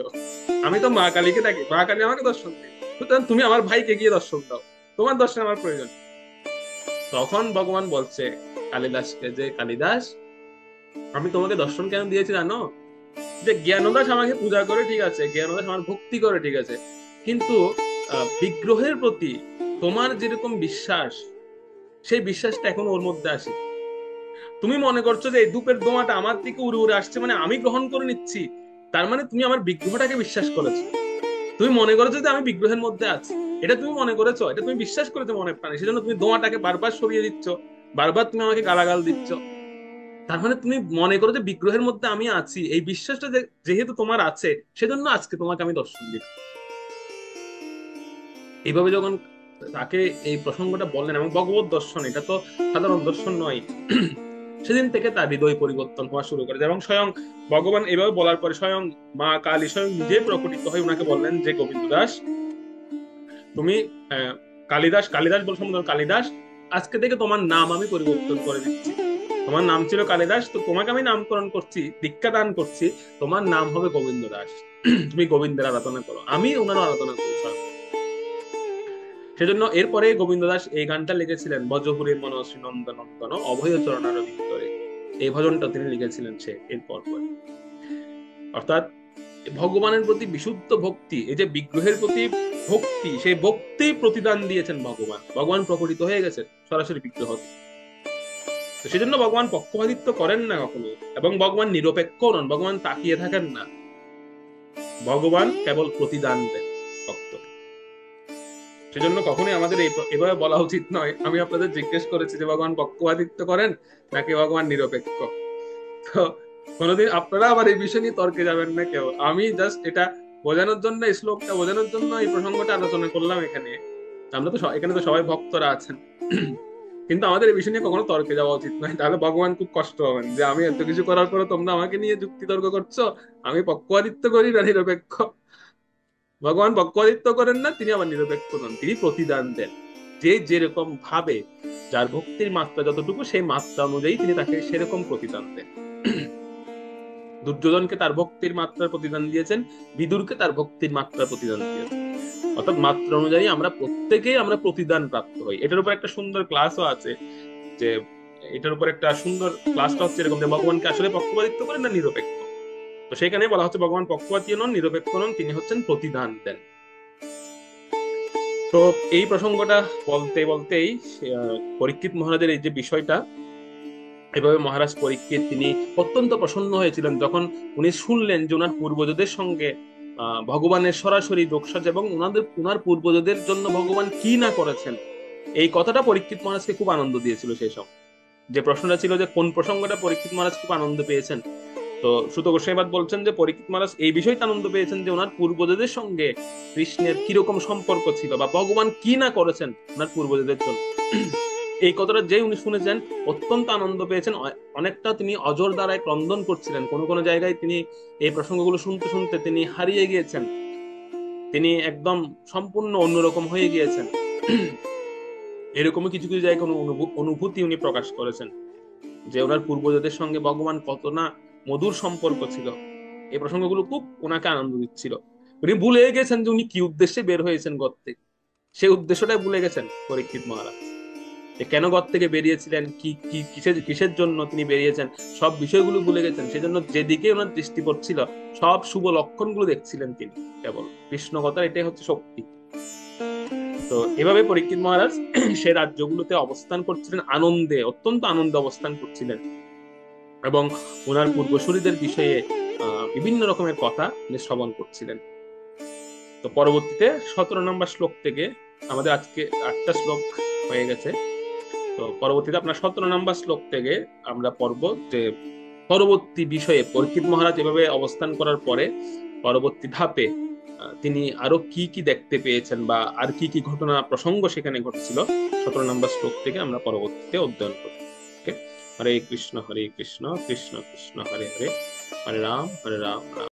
Speaker 1: আমি তো মা কালীকে ডাকি, মা কালী আমাকে দর্শন দিই, সুতরাং তুমি আমার ভাইকে গিয়ে দর্শন দাও, তোমার দর্শন আমার প্রয়োজন। তখন ভগবান বলছে কালিদাসকে যে, কালিদাস আমি তোমাকে দর্শন কেন দিয়েছি জানো? যে জ্ঞানদাস আমাকে পূজা করে ঠিক আছে, জ্ঞানদাস আমার ভক্তি করে ঠিক আছে, কিন্তু বিগ্রহের প্রতি তোমার যেরকম বিশ্বাস, সেই বিশ্বাসটা এখন ওর মধ্যে আসে। তুমি মনে করছো যে এই ধূপের ধোঁয়াটা আমার দিকে উড়ে উড়ে আসছে, মানে আমি গ্রহণ করে নিচ্ছি, তার মানে তুমি আমার বিগ্রহটাকে বিশ্বাস করেছো, তুমি মনে করেছো যে আমি বিগ্রহের মধ্যে আছি, এটা তুমি মনে করেছো, এটা তুমি বিশ্বাস করেছো মনে প্রাণে, সেজন্য তুমি ধোঁয়াটাকে বারবার সরিয়ে দিচ্ছ, বারবার তুমি আমাকে গালাগাল দিচ্ছ। তার মানে তুমি মনে করো যে বিগ্রহের মধ্যে আমি আছি, এই বিশ্বাসটা যেহেতু তোমার আছে, সেজন্য আজকে তোমাকে আমি দর্শন দিই। এইভাবে যখন তাকে এই প্রসঙ্গটা বললেন, এবং ভগবত দর্শন, এটা তো সাধারণ দর্শন নয়, সেদিন থেকে তার হৃদয় পরিবর্তন হওয়া শুরু করেছে। এবং স্বয়ং ভগবান এভাবে বলার পরে স্বয়ং মা কালী স্বয়ং নিজে প্রকটিত হয়ে ওনাকে বললেন যে, গোবিন্দ দাস তুমি কালিদাস, কালিদাস বল সম্বোধন, কালিদাস আজকে থেকে তোমার নাম আমি পরিবর্তন করে দিচ্ছি, তোমার নাম ছিল কালিদাস, তো তোমাকে আমি নামকরণ করছি, দীক্ষা দান করছি, তোমার নাম হবে গোবিন্দ দাস, তুমি গোবিন্দের আরাধনা করো, আমি ওনার আরাধনা করি। সেজন্য এরপরে গোবিন্দ দাস এই গানটা লিখেছিলেন, বজপুরে মনশ্রী নন্দন নন্দন অভয় চরণার ভিতরে, এই ভজনটা তিনি লিখেছিলেন সে এরপর। অর্থাৎ ভগবানের প্রতি বিশুদ্ধ ভক্তি, এই যে বিগ্রহের প্রতি ভক্তি, সেই ভক্তি প্রতিদান দিয়েছেন ভগবান, ভগবান প্রকটিত হয়ে গেছে সরাসরি বিগ্রহ। সেজন্য ভগবান পক্ষপাতিত্ব করেন না কখনো, এবং ভগবান নিরপেক্ষ নন, ভগবান তাকিয়ে থাকেন না, ভগবান কেবল প্রতিদান দেন ভক্তকে। সেজন্য কখনোই আমাদের এভাবে বলা উচিত নয়, আমি আপনাদের জিজ্ঞেস করেছি যে ভগবান পক্ষপাতিত্ব করেন নাকি ভগবান নিরপেক্ষ। তো কোনোদিন আপনারা আবার এই বিষয় নিয়ে তর্কে যাবেন না কেউ, আমি জাস্ট এটা বোঝানোর জন্য, এই শ্লোকটা বোঝানোর জন্য এই প্রসঙ্গটা আলোচনা করলাম এখানে। আমরা তো এখানে তো সবাই ভক্তরা আছেন, কিন্তু আমাদের এই বিষয় নিয়ে কখনো তর্কে যাওয়া উচিত নয়, তাহলে ভগবান খুব কষ্ট হবেন যে আমি এত কিছু করার পরে তোমরা আমাকে নিয়ে যুক্তি তর্ক করছো, আমি পক্ষপাতিত্ব করি না নিরপেক্ষ। ভগবান পক্ষপাতিত্ব করেন না, তিনি আবার নিরপেক্ষ নন, তিনি প্রতিদান দেন। যে যেরকম ভাবে, যার ভক্তির মাত্রা যতটুকু সেই মাত্রা অনুযায়ী তিনি তাকে সেরকম প্রতিদান দেন। দুর্যোধনকে তার ভক্তির মাত্রার প্রতিদান দিয়েছেন, বিদুরকে তার ভক্তির মাত্রার প্রতিদান দিয়েছেন। অর্থাৎ মাত্রা অনুযায়ী আমরা প্রত্যেকেই আমরা প্রতিদান প্রাপ্ত হই। এটার উপর একটা সুন্দর ক্লাসও আছে, যে এটার উপর একটা সুন্দর ক্লাসটা হচ্ছে এরকম যে ভগবানকে আসলে পক্ষপাতিত্ব করেন না নিরপেক্ষ। তো সেখানে বলা হচ্ছে ভগবান পক্ষপাতী নন, নিরপেক্ষ নন, তিনি হচ্ছেন প্রতিদান দেন। তো এই প্রসঙ্গটা বলতে বলতেই পরীক্ষিত মহারাজের এই যে বিষয়টা, এভাবে মহারাজ পরীক্ষিত তিনি অত্যন্ত প্রসন্ন হয়েছিলেন যখন উনি শুনলেন যে ওনার পূর্বজদের সঙ্গে ভগবানের সরাসরি যোগসাজ এবং ওনার পূর্বজদের জন্য ভগবান কি না করেছেন। এই কথাটা পরীক্ষিত মহারাজকে খুব আনন্দ দিয়েছিল। সেই সময় যে প্রশ্নটা ছিল যে কোন প্রসঙ্গটা পরীক্ষিত মহারাজ খুব আনন্দ পেয়েছেন, তো সুত গোস্বামীপাদ বলছেন যে পরীক্ষিত মহারাজ এই বিষয়টা আনন্দ পেয়েছেন যে ওনার পূর্বজদের সঙ্গে কৃষ্ণের কিরকম সম্পর্ক ছিল বা ভগবান কি না করেছেন ওনার পূর্বজদের জন্য। এই কথাটা যে উনি শুনেছেন অত্যন্ত আনন্দ পেয়েছেন। অনেকটা তিনি অজর দ্বারায় ক্রন্দন করছিলেন, কোন কোন জায়গায় তিনি এই প্রসঙ্গগুলো শুনতে শুনতে তিনি হারিয়ে গিয়েছেন, তিনি একদম সম্পূর্ণ অন্যরকম হয়ে গিয়েছেন। এরকমই কিছু কিছু জায়গায় কোনো অনুভূতি উনি প্রকাশ করেছেন যে ওনার পূর্বজদের সঙ্গে ভগবান কত না মধুর সম্পর্ক ছিল। এই প্রসঙ্গগুলো খুব ওনাকে আনন্দ দিচ্ছিল। উনি ভুলে গেছেন যে উনি কি উদ্দেশ্যে বের হয়েছেন ঘর থেকে, সেই উদ্দেশ্যটাই ভুলে গেছেন পরীক্ষিত মহারাজ, যে কেন ঘর থেকে বেরিয়েছিলেন, কি কি কিসের জন্য তিনি বেরিয়েছেন, সব বিষয়গুলো ভুলে গেছেন। সেজন্য যেদিকে ওনার দৃষ্টি পড়ছিল সব শুভ লক্ষণগুলো দেখছিলেন তিনি কেবল। কৃষ্ণ কথার এটাই হচ্ছে শক্তি। তো এভাবে পরীক্ষিত মহারাজ সে রাজ্যগুলোতে অবস্থান করছিলেন, আনন্দে, অত্যন্ত আনন্দে অবস্থান করছিলেন এবং ওনার পূর্বসূরীদের বিষয়ে বিভিন্ন রকমের কথা উনি শ্রবণ করছিলেন। তো পরবর্তীতে 17 নম্বর শ্লোক থেকে, আমাদের আজকে 8টা শ্লোক হয়ে গেছে, তো পরবর্তীতে আপনার 17 নম্বর শ্লোক থেকে আমরা পড়ব যে পরবর্তী বিষয়ে পরীক্ষিত মহারাজ এভাবে অবস্থান করার পরে পরবর্তী ধাপে তিনি আরো কি কি দেখতে পেয়েছেন বা আর কি কি ঘটনা প্রসঙ্গ সেখানে ঘটেছিল 17 নম্বর শ্লোক থেকে আমরা পরবর্তীতে অধ্যয়ন করব। ওকে, হরে কৃষ্ণ কৃষ্ণ কৃষ্ণ কৃষ্ণ হরে হরে, হরে রাম রাম